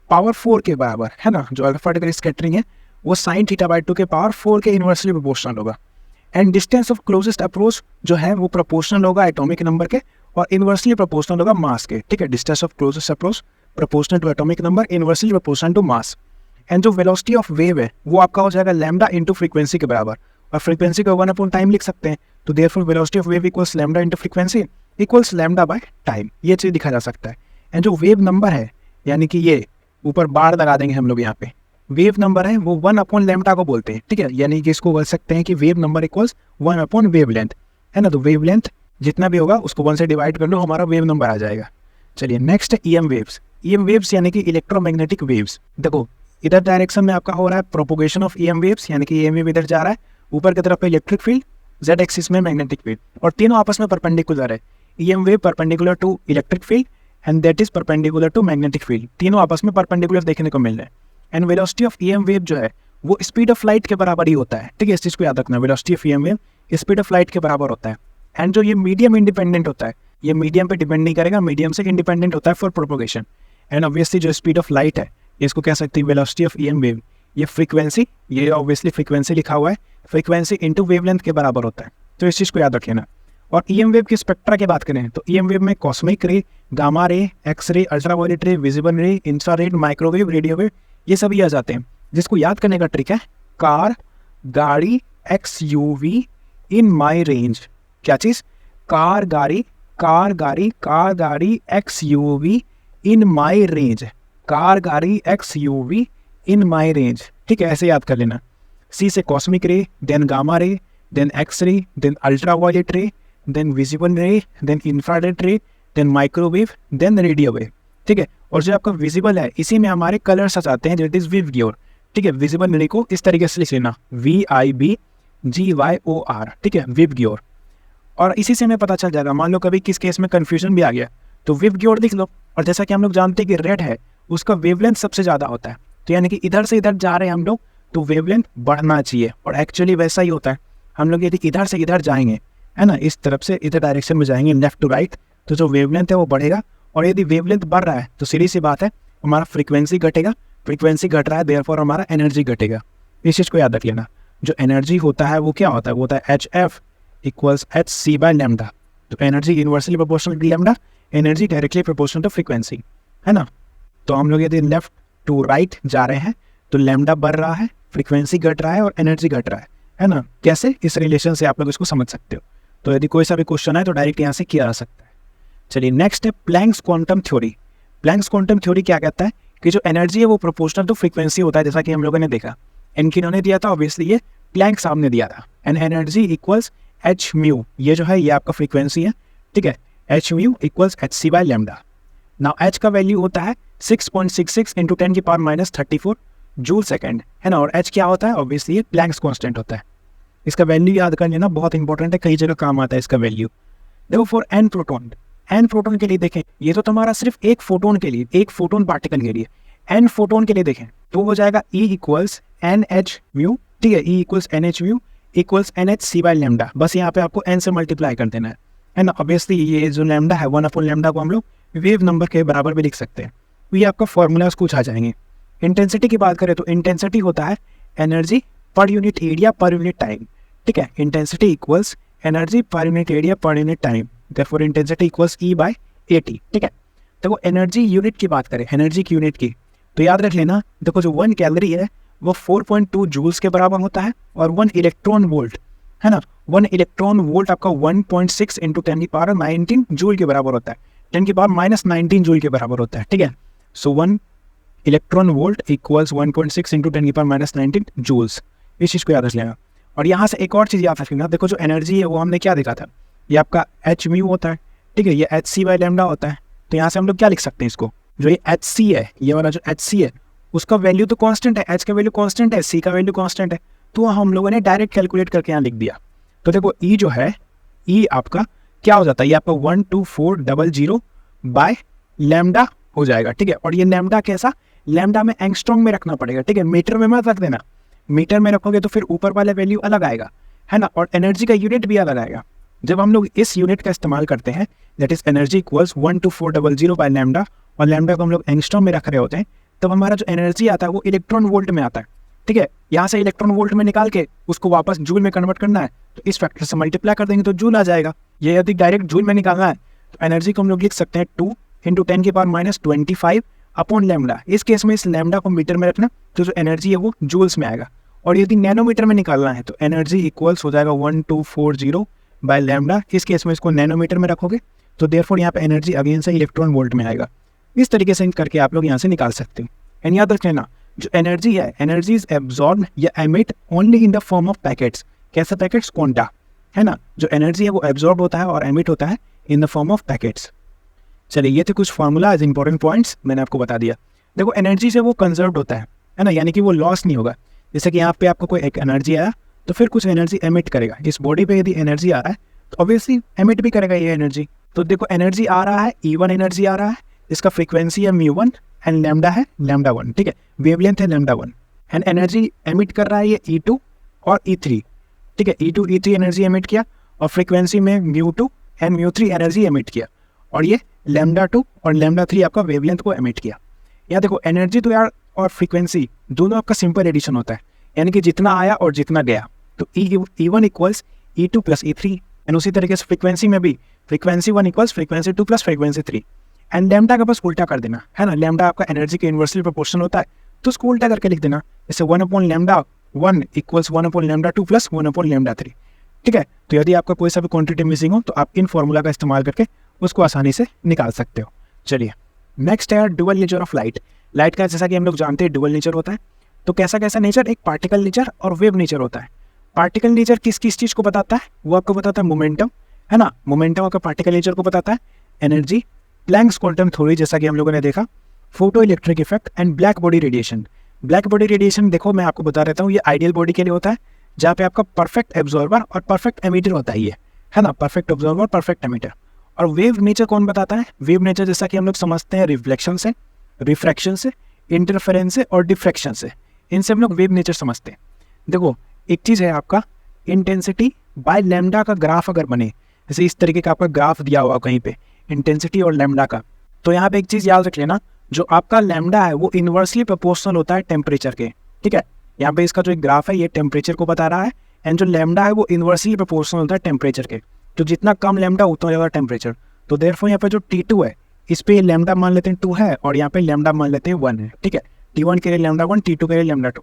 पावर 4 के बराबर, है ना। जो अल्फा पार्टिकल स्कैटरिंग है वो साइन θ/2 के पावर 4 के इनवर्सली प्रोपोर्शनल होगा। And distance of closest approach जो है वो प्रोपोर्शनल होगा एटॉमिक नंबर के, और इनवर्सली प्रोपोर्शनल होगा मास के, ठीक है। Distance of closest approach proportional to atomic number, inversely proportional to mass. And जो वेलोसिटी ऑफ वेव है वो आपका हो जाएगा लैम्डा इंटू फ्रीक्वेंसी के बराबर, और फ्रीक्वेंसी को 1 टाइम लिख सकते हैं, तो therefore velocity of wave equals lambda into frequency equals lambda by time, ये चीज़ दिखा जा सकता है। एंड जो वेव नंबर है, यानी कि ये ऊपर बार लगा देंगे हम लोग यहाँ पे, वेव नंबर है वो 1/λ को बोलते हैं, ठीक है। यानी कि इसको बोल सकते हैं कि वेव नंबर इक्वल्स 1/वेव लेंथ, है ना। तो वेव लेंथ जितना भी होगा उसको 1 से डिवाइड कर लो, हमारा वेव नंबर आ जाएगा। चलिए नेक्स्ट है EM वेव्स। EM वेव्स यानी कि इलेक्ट्रोमैग्नेटिक वेव्स। देखो इधर डायरेक्शन में आपका हो रहा है प्रोपोगेशन ऑफ EM वेव्स, यानी कि EM वेव इधर जा रहा है, ऊपर की तरफ इलेक्ट्रिक फील्ड, Z एक्सिस में मैग्नेटिक फील्ड, और तीनों आपस में परपेंडिकुलर है। EM wave perpendicular to electric field and that is perpendicular to magnetic field, तीनों आपस में परपेंडिकुलर देखने को मिल रहे हैं। And velocity of EM wave जो है वो स्पीड ऑफ लाइट के बराबर ही होता है, ठीक है। इस चीज़ को याद रखना, velocity of EM wave speed of light के बराबर होता है। एंड जो ये मीडियम इंडिपेंडेंट होता है, ये मीडियम पे डिपेंड नहीं करेगा, मीडियम से इंडिपेंडेंट होता है फॉर प्रोपोगेशन। एंड ऑब्वियसली जो स्पीड ऑफ लाइट है इसको कह सकते हैं वेलोसिटी ऑफ EM वेव। ये फ्रीक्वेंसी, ये ऑब्वियसली फ्रीक्वेंसी लिखा हुआ है, फ्रीक्वेंसी इंटू वेवलेंथ के बराबर होता है, तो इस चीज़ को याद रख लेना। और EM वेव की स्पेक्ट्रा की बात करें तो EM वेव में कॉस्मिक रे, gamma ray, X ray, ultraviolet रे, विजिबल रे, इंफ्रारेड, माइक्रोवेव, रेडियो वेव, ये सभी आ जाते हैं। जिसको याद करने का ट्रिक है कार, गाड़ी, XUV इन माई रेंज। क्या चीज़, कार गाड़ी, कार गाड़ी, कार गाड़ी, XUV इन माई रेंज, कार गाड़ी, XUV इन माई रेंज, ठीक है। ऐसे याद कर लेना। C से cosmic ray, then gamma ray, then X ray, then ultraviolet ray, then visible ray, then infrared ray, then microwave, then radio wave, ठीक है। और जो आपका विजिबल है इसी में हमारे कलर्स आ जाते हैं, दैट इज विवग्योर, ठीक है। विजिबल रे को इस तरीके से लिख लेना, VIBGYOR, ठीक है, विवग्योर। और इसी से हमें पता चल जाएगा, मान लो कभी किस केस में कन्फ्यूजन भी आ गया तो विवग्योर लिख लो। और जैसा कि हम लोग जानते हैं कि रेड है उसका वेवलेंथ सबसे ज़्यादा होता है, तो यानी कि इधर से इधर जा रहे हैं हम लोग तो वेवलेंथ बढ़ना चाहिए, और एक्चुअली वैसा ही होता है। हम लोग यदि इधर से इधर जाएंगे, है ना, इस तरफ से इधर डायरेक्शन में जाएंगे लेफ्ट टू राइट, तो जो वेवलेंथ है वो बढ़ेगा। और यदि वेवलेंथ बढ़ रहा है तो सीधी सी बात है हमारा फ्रीक्वेंसी घटेगा, फ्रीक्वेंसी घट रहा है देयरफॉर हमारा एनर्जी घटेगा। इस चीज़ को याद रख लेना। जो एनर्जी होता है वो क्या होता है, वो होता है HF इक्वल्स hc/λ। तो energy inversely proportional to lambda, energy directly proportional to frequency, है ना। तो हम लोग यदि लेफ्ट टू राइट जा रहे हैं तो लैम्डा बढ़ रहा है, फ्रीक्वेंसी घट रहा है और एनर्जी घट रहा है ना। कैसे, इस रिलेशन से आप लोग इसको समझ सकते हो। तो यदि कोई सा भी क्वेश्चन है तो डायरेक्ट यहाँ से किया जा सकता है। चलिए नेक्स्ट है Planck's quantum theory. Planck's quantum theory क्या कहता है कि जो एनर्जी है वो प्रोपोर्शनल टू फ्रीक्वेंसी होता है, जैसा कि हम लोगों ने देखा। एन किन्होंने दिया था, ऑब्वियसली ये प्लैंक साहब ने दिया था। एंड एनर्जी इक्वल्स hμ, ये जो है ये आपका फ्रीक्वेंसी है, ठीक है। hμ equals hc/λ। Now h का वैल्यू होता है 6.66 × 10⁻34 जूल सेकेंड, है ना। और h क्या होता है, ऑब्वियसली ये प्लैंक्स कांस्टेंट होता है। इसका वैल्यू याद कर लेना, बहुत इंपॉर्टेंट है, कई जगह काम आता है इसका वैल्यू। देखो for n proton, n proton के लिए देखें, ये तो तुम्हारा सिर्फ एक फोटोन के लिए, एक फोटोन पार्टिकल के लिए। n फोटोन के लिए देखें तो हो जाएगा E इक्वल्स NHμ, ठीक है, E equals NHμ equals NHC by lambda, बस यहाँ पे आपको n से मल्टीप्लाई कर देना है ना। ऑब्वियसली ये जो लैम्डा है 1/λ को हम लोग वेव नंबर के बराबर भी लिख सकते हैं। तो ये आपका फॉर्मूलाज कुछ आ जाएंगे। इंटेंसिटी की बात करें तो इंटेंसिटी होता है energy per unit area per unit time, ठीक है। Intensity equals energy per unit area per unit time, therefore intensity equals E/AT, ठीक है। देखो एनर्जी यूनिट की बात करें, एनर्जी की यूनिट की, तो याद रख लेना, देखो जो 1 कैलोरी है वो 4.2 जूल्स के बराबर होता है, और 1 इलेक्ट्रॉन वोल्ट है ना, 1 इलेक्ट्रॉन वोल्ट आपका 1.6 × 10⁻19 जूल के बराबर होता है, 10⁻−19 जूल के बराबर होता है, ठीक है। सो 1 इलेक्ट्रॉन वोल्ट इक्वल्स 1.6 × 10⁻−19 जूल्स, इस चीज़ को याद रख लेना। और यहाँ से एक और चीज़ याद रखना, देखो जो एनर्जी है वो हमने क्या देखा था, ये आपका H म्यू होता है, ठीक है, ये HC/λ होता है। तो यहाँ से हम लोग क्या लिख सकते हैं इसको, जो ये HC है, ये वाला जो HC है उसका वैल्यू तो कांस्टेंट है, H का वैल्यू कांस्टेंट है, C का वैल्यू कांस्टेंट है, तो हम लोगों ने डायरेक्ट कैलकुलेट करके यहाँ लिख दिया। तो देखो E जो है, E आपका क्या हो जाता है, ये आपका 12400/λ हो जाएगा, ठीक है। और ये लैम्डा कैसा, लैम्डा में एंगस्ट्रॉम में रखना पड़ेगा, ठीक है, मीटर में मत रख देना, मीटर में रखोगे तो फिर ऊपर वाला वैल्यू अलग आएगा, है ना, और एनर्जी का यूनिट भी अलग आएगा। जब हम लोग इस यूनिट का इस्तेमाल करते हैं, दैट इज एनर्जी इक्वल्स 12400/λ, और लैम्डा को हम लोग एंगस्ट्रॉम में रख रहे होते हैं, तब हमारा जो एनर्जी आता है वो इलेक्ट्रॉन वोल्ट में आता है, ठीक है। यहाँ से इलेक्ट्रॉन वोल्ट में निकाल के उसको वापस जूल में कन्वर्ट करना है, तो इस फैक्टर से मल्टीप्लाई कर देंगे तो जूल आ जाएगा। ये यदि डायरेक्ट जूल में निकालना है तो एनर्जी को हम लोग लिख सकते हैं 2 × 10⁻25/λ। इस केस में इस लैम्डा को मीटर में रखना, तो जो एनर्जी है वो जूल्स में आएगा। और यदि नैनोमीटर में निकालना है तो एनर्जी इक्वल्स हो जाएगा 1240/λ। इस केस में इसको नैनोमीटर में रखोगे तो देयरफॉर यहाँ पे एनर्जी अगेन से इलेक्ट्रॉन वोल्ट में आएगा। इस तरीके से करके आप लोग यहाँ से निकाल सकते हो। एंड याद रख लेना, जो एनर्जी है, एनर्जी इज एब्जॉर्ब या emit only in the form of packets. कैसे पैकेट्स, क्वांटा, है ना। जो एनर्जी है वो एब्जॉर्ब होता है और एमिट होता है इन द फॉर्म ऑफ पैकेट्स। चलिए ये थे कुछ फॉर्मूलाज, इंपॉर्टेंट पॉइंट्स मैंने आपको बता दिया। देखो एनर्जी से वो कंजर्व होता है ना, यानी कि वो लॉस नहीं होगा। जैसे कि यहाँ पे आपको कोई एक एनर्जी आया तो फिर कुछ एनर्जी एमिट करेगा। इस बॉडी पे यदि एनर्जी आ रहा है तो ऑब्वियसली एमिट भी करेगा ये एनर्जी। तो देखो एनर्जी आ रहा है, E1 एनर्जी आ रहा है, इसका फ्रीक्वेंसी है μ1 एंड लैम्डा है λ1, ठीक है, वेवलेंथ है λ1, एंड एनर्जी एमिट कर रहा है ये E2 और E3, ठीक है। E2 E3 एनर्जी एमिट किया और फ्रीक्वेंसी में μ2 एंड μ3 एनर्जी एमिट किया, और ये λ2 और λ3 आपका वेवलेंथ को एमिट किया। यहाँ देखो एनर्जी तो यार और फ्रीक्वेंसी दोनों आपका सिंपल एडिशन होता है, यानी कि जितना आया और जितना गया। तो E1 equals E2 + E3, and उसी तरीके से फ्रीक्वेंसी में भी frequency 1 equals frequency 2 + frequency 3। And lambda का बस उल्टा कर देना, है ना। लैम्डा आपका एनर्जी के इन्वर्सली प्रोपोर्शनल होता है, तो उसको उल्टा करके लिख देना, जैसे 1/λ1 इक्वल्स 1/λ2 + 1/λ3, ठीक है। तो यदि आपका कोई सा भी क्वांटिटी मिसिंग हो तो आप इन फॉर्मूला का इस्तेमाल करके उसको आसानी से निकाल सकते हो। चलिए नेक्स्ट है dual nature of light. Light का जैसा कि हम लोग जानते हैं डुअल नेचर होता है। तो कैसा कैसा नेचर, एक पार्टिकल नेचर और वेव नेचर होता है। पार्टिकल नेचर किस किस चीज़ को बताता है, वो आपको बताता है मोमेंटम, है ना। मोमेंटम आपका पार्टिकल नेचर को बताता है, एनर्जी, प्लैंक्स क्वांटम थ्योरी जैसा कि हम लोगों ने देखा, photo electric effect and black body radiation. Black body radiation देखो मैं आपको बता देता हूँ, ये आइडियल बॉडी के लिए होता है जहाँ पे आपका परफेक्ट एब्जॉर्बर और परफेक्ट एमिटर होता है, ये है ना, परफेक्ट ऑब्जर्वर परफेक्ट एमिटर। और वेव नेचर कौन बताता है, वेव नेचर जैसा कि हम लोग समझते हैं रिफ्लेक्शन से, रिफ्रैक्शन से, इंटरफेरेंस से और डिफ्रैक्शन से, इनसे हम लोग वेव नेचर समझते हैं। देखो एक चीज़ है आपका इंटेंसिटी बाय लैम्डा का ग्राफ अगर बने, जैसे इस तरीके का आपका ग्राफ दिया हुआ कहीं पे इंटेंसिटी और लैम्डा का, तो यहाँ पे एक चीज़ याद रख लेना, जो आपका लैम्डा है वो इन्वर्सली प्रोपोर्शनल होता है टेम्परेचर के, ठीक है। यहाँ पे इसका जो एक ग्राफ है ये टेम्परेचर को बता रहा है, एंड जो लैम्डा है वो इन्वर्सली प्रोपोर्शनल होता है टेम्परेचर के। तो जितना कम लैम्डा उतना ज़्यादा टेम्परेचर। तो देयरफॉर यहाँ पे जो T2 है इस पे लैम्डा मान लेते हैं 2 है, और यहाँ पे लैम्डा मान लेते हैं 1 है, ठीक है। T1 के लिए लैम्डा 1, T2 के लिए लैम्डा 2।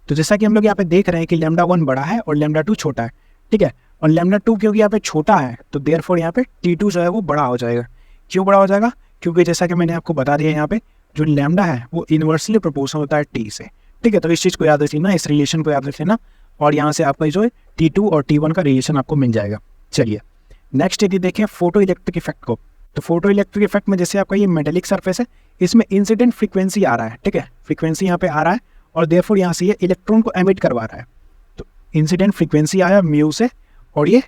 तो जैसा कि हम लोग यहाँ पे देख रहे हैं कि लैम्डा 1 बड़ा है और लैम्डा 2 छोटा है, ठीक है। और लैम्डा 2 क्योंकि यहाँ पे छोटा है तो देयरफॉर यहाँ पे T2 जो है वो बड़ा हो जाएगा। क्यों बड़ा हो जाएगा, क्योंकि जैसा कि मैंने आपको बता दिया यहाँ पे जो लैम्डा है वो इन्वर्सली प्रोपोर्शनल होता है T से, ठीक है। तो इस चीज़ को याद रख लेना, इस रिलेशन को याद रख लेना, और यहाँ से आपका जो है T2 और T1 का रिलेशन आपको मिल जाएगा। चलिए नेक्स्ट यदि देखें फोटो इलेक्ट्रिक इफेक्ट को, तो फोटो इलेक्ट्रिक इफेक्ट में जैसे आपका ये मेटेलिक सरफेस है, इसमें इंसिडेंट फ्रीक्वेंसी आ रहा है, ठीक है, फ्रीक्वेंसी यहाँ पे आ रहा है, और देयरफॉर यहाँ से ये इलेक्ट्रॉन को एमिट करवा रहा है। तो इंसिडेंट फ्रीक्वेंसी आया म्यू से और ये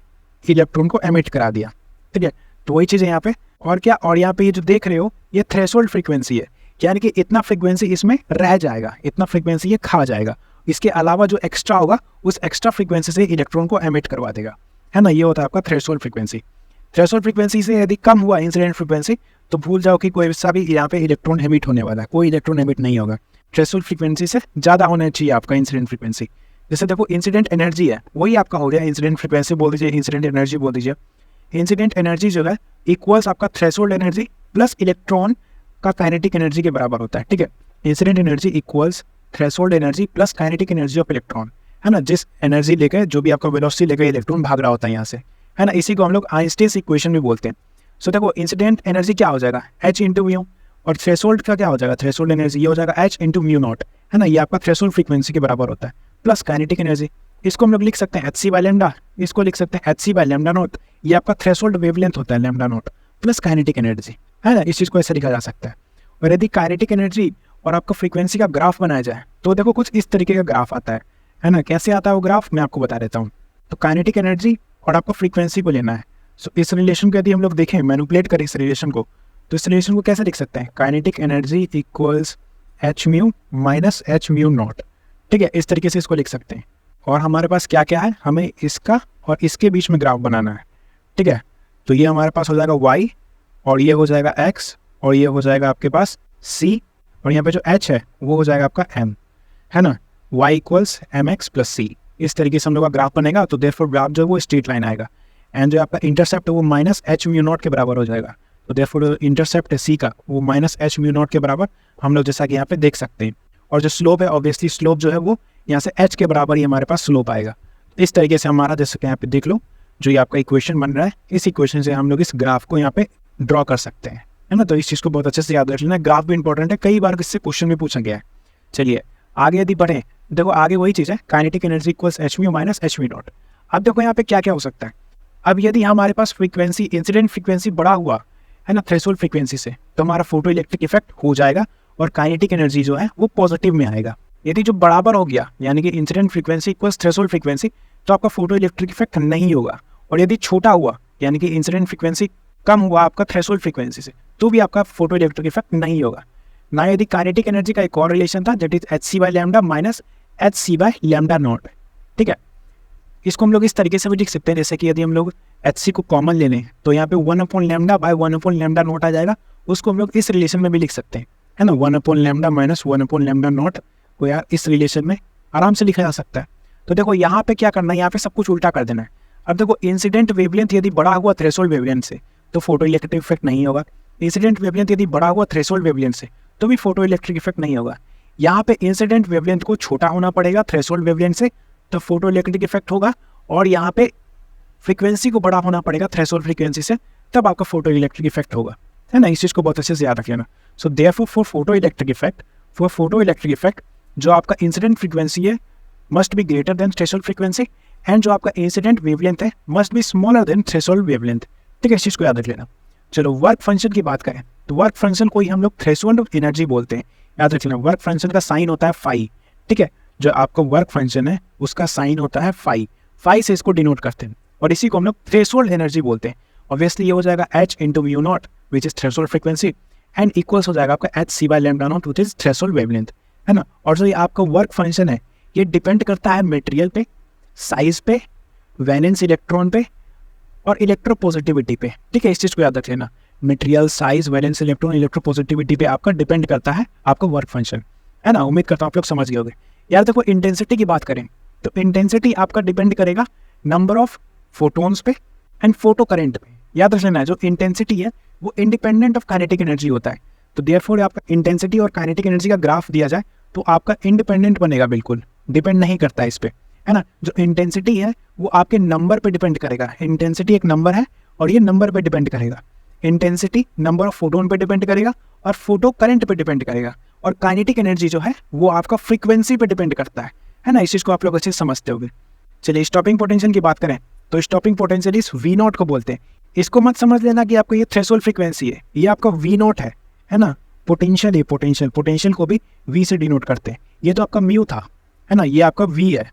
इलेक्ट्रॉन को एमिट करा दिया, ठीक है। तो वही चीज़ है यहाँ पे, और क्या, और यहाँ पे ये जो देख रहे हो ये थ्रेशोल्ड फ्रीक्वेंसी है, यानी कि इतना फ्रीक्वेंसी इसमें रह जाएगा, इतना फ्रीक्वेंसी ये खा जाएगा, इसके अलावा जो एक्स्ट्रा होगा उस एक्स्ट्रा फ्रीक्वेंसी से इलेक्ट्रॉन को एमिट करवा देगा, है ना। ये होता है आपका थ्रेशोल्ड फ्रीक्वेंसी। थ्रेशोल्ड फ्रीक्वेंसी से यदि कम हुआ इंसिडेंट फ्रीक्वेंसी तो भूल जाओ कि कोई सा भी यहाँ पे इलेक्ट्रॉन एमिट होने वाला है, कोई इलेक्ट्रॉन एमिट नहीं होगा। थ्रेशोल्ड फ्रीक्वेंसी से ज़्यादा होना चाहिए आपका इंसिडेंट फ्रीक्वेंसी। जैसे देखो इंसिडेंट एनर्जी है वही आपका हो गया, इंसिडेंट फ्रीक्वेंसी बोल दीजिए, इंसिडेंट एनर्जी बोल दीजिए। इंसिडेंट एनर्जी जो है इक्वल्स आपका थ्रेशोल्ड एनर्जी प्लस इलेक्ट्रॉन का काइनेटिक एनर्जी के बराबर होता है, ठीक है। Incident energy equals threshold energy plus kinetic energy of electron, है ना। जिस एनर्जी लेकर जो भी आपका वेलोसिटी लेकर इलेक्ट्रॉन भाग रहा होता है यहाँ से, है ना। इसी को हम लोग आइंस्टीन इक्वेशन भी बोलते हैं। सो देखो इंसिडेंट एनर्जी क्या हो जाएगा, h इंटू म्यू, और थ्रेशोल्ड का क्या हो जाएगा, थ्रेशोल्ड एनर्जी ये हो जाएगा h इंटू म्यू नॉट, है ना। ये आपका थ्रेशोल्ड फ्रीक्वेंसी के बराबर होता है प्लस काइनेटिक एनर्जी। इसको हम लोग लिख सकते हैं hc बाय लैम्डा, इसको लिख सकते हैं hc बाय लैम्डा नॉट। ये आपका थ्रेशोल्ड वेवलेंथ होता है lambda naught plus kinetic energy, है ना। इस चीज़ को ऐसे लिखा जा सकता है। और यदि काइनेटिक एनर्जी और आपका फ्रीक्वेंसी का ग्राफ बनाया जाए तो देखो कुछ इस तरीके का ग्राफ आता है ना। कैसे आता है वो ग्राफ मैं आपको बता देता हूँ। तो काइनेटिक एनर्जी और आपको फ्रीक्वेंसी को लेना है। सो इस रिलेशन को यदि हम लोग देखें, मैनिपुलेट करें इस रिलेशन को, तो इस रिलेशन को कैसे लिख सकते हैं, kinetic energy equals H mu minus H mu naught, ठीक है। इस तरीके से इसको लिख सकते हैं। और हमारे पास क्या क्या है, हमें इसका और इसके बीच में ग्राफ बनाना है, ठीक है। तो ये हमारे पास हो जाएगा y, और ये हो जाएगा x, और ये हो जाएगा आपके पास c, और यहाँ पे जो h है वो हो जाएगा आपका m, है ना। y equals M X plus C, इस तरीके से हम लोग का ग्राफ बनेगा। तो देयरफॉर ग्राफ जो है वो स्ट्रेट लाइन आएगा, एंड जो आपका इंटरसेप्ट है वो माइनस एच म्यू नॉट के बराबर हो जाएगा। तो देयरफॉर इंटरसेप्ट है सी का वो माइनस एच म्यू नॉट के बराबर हम लोग जैसा कि यहाँ पे देख सकते हैं। और जो स्लोप है ऑब्वियसली स्लोप जो है वो यहाँ से h के बराबर ही हमारे पास स्लोप आएगा। इस तरीके से हमारा जैसे कि यहाँ पे देख लो जो ये आपका इक्वेशन बन रहा है, इस इक्वेशन से हम लोग इस ग्राफ को यहाँ पे ड्रॉ कर सकते हैं, है ना। तो इस चीज़ को बहुत अच्छे से याद रख लेना, ग्राफ भी इंपॉर्टेंट है, कई बार इससे क्वेश्चन भी पूछा गया है। चलिए आगे यदि बढ़े, देखो आगे वही चीज़ है, kinetic energy equals H mu minus H mu naught. अब देखो यहाँ पे क्या क्या हो सकता है। अब यदि हमारे पास फ्रीक्वेंसी इंसिडेंट फ्रीक्वेंसी बढ़ा हुआ है ना थ्रेशोल्ड फ्रीक्वेंसी से, तो हमारा फोटो इलेक्ट्रिक इफेक्ट हो जाएगा और काइनेटिक एनर्जी जो है वो पॉजिटिव में आएगा। यदि जो बराबर हो गया यानी कि incident frequency equals threshold frequency, तो आपका फोटो इलेक्ट्रिक इफेक्ट नहीं होगा। और यदि छोटा हुआ यानी कि इंसिडेंट फ्रीक्वेंसी कम हुआ आपका थ्रेशोल्ड फ्रीक्वेंसी से, तो भी आपका फोटो इलेक्ट्रिक इफेक्ट नहीं होगा ना। यदि काइनेटिक एनर्जी का एक और रिलेशन था that is h c by lambda minus h c by lambda naught, ठीक है। इसको हम लोग इस तरीके से भी लिख सकते हैं, जैसे कि यदि हम लोग एच सी को कॉमन ले लें तो यहाँ पे 1/λ बाय 1/λ नॉट आ जाएगा। उसको हम लोग इस रिलेशन में भी लिख सकते हैं, है ना। 1/λ माइनस 1/λ नॉट को यार इस रिलेशन में आराम से लिखा जा सकता है। तो देखो यहाँ पे क्या करना है, यहाँ पे सब कुछ उल्टा कर देना है। अब देखो इंसिडेंट वेवलेंथ यदि बड़ा हुआ थ्रेशोल्ड वेवलेंथ से तो फोटो इलेक्ट्रिक इफेक्ट नहीं होगा। इंसिडेंट वेवलेंथ यदि बड़ा हुआ थ्रेशोल्ड वेवलेंथ से तो भी फोटो इलेक्ट्रिक इफेक्ट नहीं होगा। यहाँ पे इंसिडेंट वेवलेंथ को छोटा होना पड़ेगा थ्रेशोल्ड वेवलेंथ से, तो फोटो इलेक्ट्रिक इफेक्ट होगा। और यहाँ पे फ्रीक्वेंसी को बड़ा होना पड़ेगा थ्रेशोल्ड फ्रीक्वेंसी से, तब आपका फोटो इलेक्ट्रिक इफेक्ट होगा, है ना। इस चीज़ को बहुत अच्छे से याद रख लेना। So therefore for photo electric effect जो आपका इंसिडेंट फ्रीक्वेंसी है must be greater than threshold frequency, and जो आपका इंसिडेंट वेवलेंथ है must be smaller than threshold wavelength, ठीक है। इस चीज़ को याद रख लेना। चलो वर्क फंक्शन की बात करें तो वर्क फंक्शन को ही हम लोग थ्रेशोल्ड ऑफ एनर्जी बोलते हैं, याद रख लेना। वर्क फंक्शन का साइन होता है फाई, ठीक है। जो आपका वर्क फंक्शन है उसका साइन होता है फाई, फाई से इसको डिनोट करते हैं, और इसी को हम लोग थ्रेशोल्ड एनर्जी बोलते हैं। ऑब्वियसली ये हो जाएगा h into mu naught which is threshold frequency, and equals हो जाएगा आपका h c by lambda naught which is threshold wavelength, है ना। और जो ये आपका वर्क फंक्शन है ये डिपेंड करता है मटेरियल पे, साइज पे, वैलेंस इलेक्ट्रॉन पे, और इलेक्ट्रोपॉजिटिविटी पे, ठीक है। इस चीज़ को याद रख लेना, material, size, valence electron, electropositivity पे आपका डिपेंड करता है आपका वर्क फंक्शन, है ना। उम्मीद करता हूँ आप लोग समझ गए होंगे। यार देखो इंटेंसिटी की बात करें तो इंटेंसिटी आपका डिपेंड करेगा नंबर ऑफ फोटोन्स पे एंड फोटो करंट पे। याद रख लेना जो इंटेंसिटी है वो इंडिपेंडेंट ऑफ काइनेटिक एनर्जी होता है। तो देयरफॉर आपका इंटेंसिटी और काइनेटिक एनर्जी का ग्राफ दिया जाए तो आपका इंडिपेंडेंट बनेगा, बिल्कुल डिपेंड नहीं करता है इस पे, है ना। जो इंटेंसिटी है वो आपके नंबर पे डिपेंड करेगा। इंटेंसिटी एक नंबर है और ये नंबर पे डिपेंड करेगा। इंटेंसिटी नंबर ऑफ फोटोन पे डिपेंड करेगा और फोटो करंट पे डिपेंड करेगा, और काइनेटिक एनर्जी जो है वो आपका फ्रीक्वेंसी पे डिपेंड करता है ना। इस चीज़ को आप लोग अच्छे से समझते होंगे। चलिए स्टॉपिंग पोटेंशियल की बात करें तो स्टॉपिंग पोटेंशियल इस वी नॉट को बोलते हैं। इसको मत समझ लेना कि आपका ये थ्रेशोल्ड फ्रीक्वेंसी है, ये आपका वी नॉट है ना। पोटेंशियल है, पोटेंशियल को भी वी से डिनोट करते हैं। ये तो आपका म्यू था, है ना, ये आपका वी है।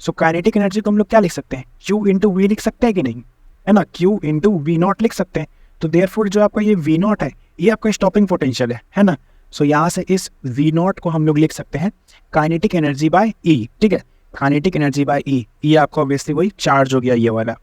सो काइनेटिक एनर्जी को हम लोग क्या लिख सकते हैं, Q इंटू वी लिख सकते हैं कि नहीं, है ना। Q इंटू वी नॉट लिख सकते हैं। तो देयरफॉर जो आपका ये वी नॉट है ये आपका स्टॉपिंग पोटेंशियल है ना। सो यहाँ से इस V0 को हम लोग लिख सकते हैं काइनेटिक एनर्जी बाय ई, ठीक है, काइनेटिक एनर्जी बाय ई। ये आपको ऑब्वियसली वही चार्ज हो गया ये वाला,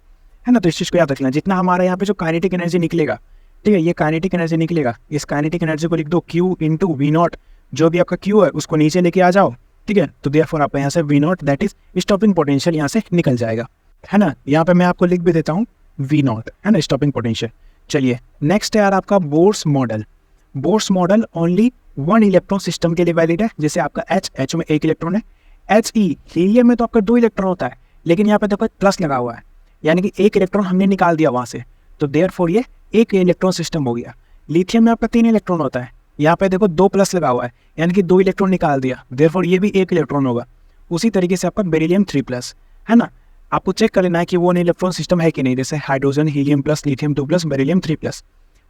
है ना। तो इस चीज़ को याद रखना, जितना हमारा यहाँ पे जो काइनेटिक एनर्जी निकलेगा, ठीक है, ये काइनेटिक एनर्जी निकलेगा, इस काइनेटिक एनर्जी को लिख दो Q इंटू V0, जो भी आपका Q है उसको नीचे लेके आ जाओ, ठीक है। तो देयरफॉर आपका यहाँ से V0 that is stopping potential यहाँ से निकल जाएगा, है ना। यहाँ पे मैं आपको लिख भी देता हूँ V0, है ना, स्टॉपिंग पोटेंशियल। चलिए नेक्स्ट है यार आपका Bohr's model. Bohr's model only 1 electron system के लिए वैलिड है, जैसे आपका H में 1 इलेक्ट्रॉन है, He हीलियम में तो आपका 2 इलेक्ट्रॉन होता है, लेकिन यहाँ पे देखो प्लस लगा हुआ है, यानी कि 1 इलेक्ट्रॉन हमने निकाल दिया वहाँ से, तो देयरफॉर ये 1 इलेक्ट्रॉन सिस्टम हो गया। लिथियम में आपका 3 इलेक्ट्रॉन होता है, यहाँ पे देखो 2 प्लस लगा हुआ है, यानी कि 2 इलेक्ट्रॉन निकाल दिया, देयरफॉर ये भी 1 इलेक्ट्रॉन होगा। उसी तरीके से आपका बेरिलियम 3+, है ना। आपको चेक कर लेना है कि वो इलेक्ट्रॉन सिस्टम है कि नहीं, जैसे hydrogen helium plus, lithium 2+, beryllium 3+।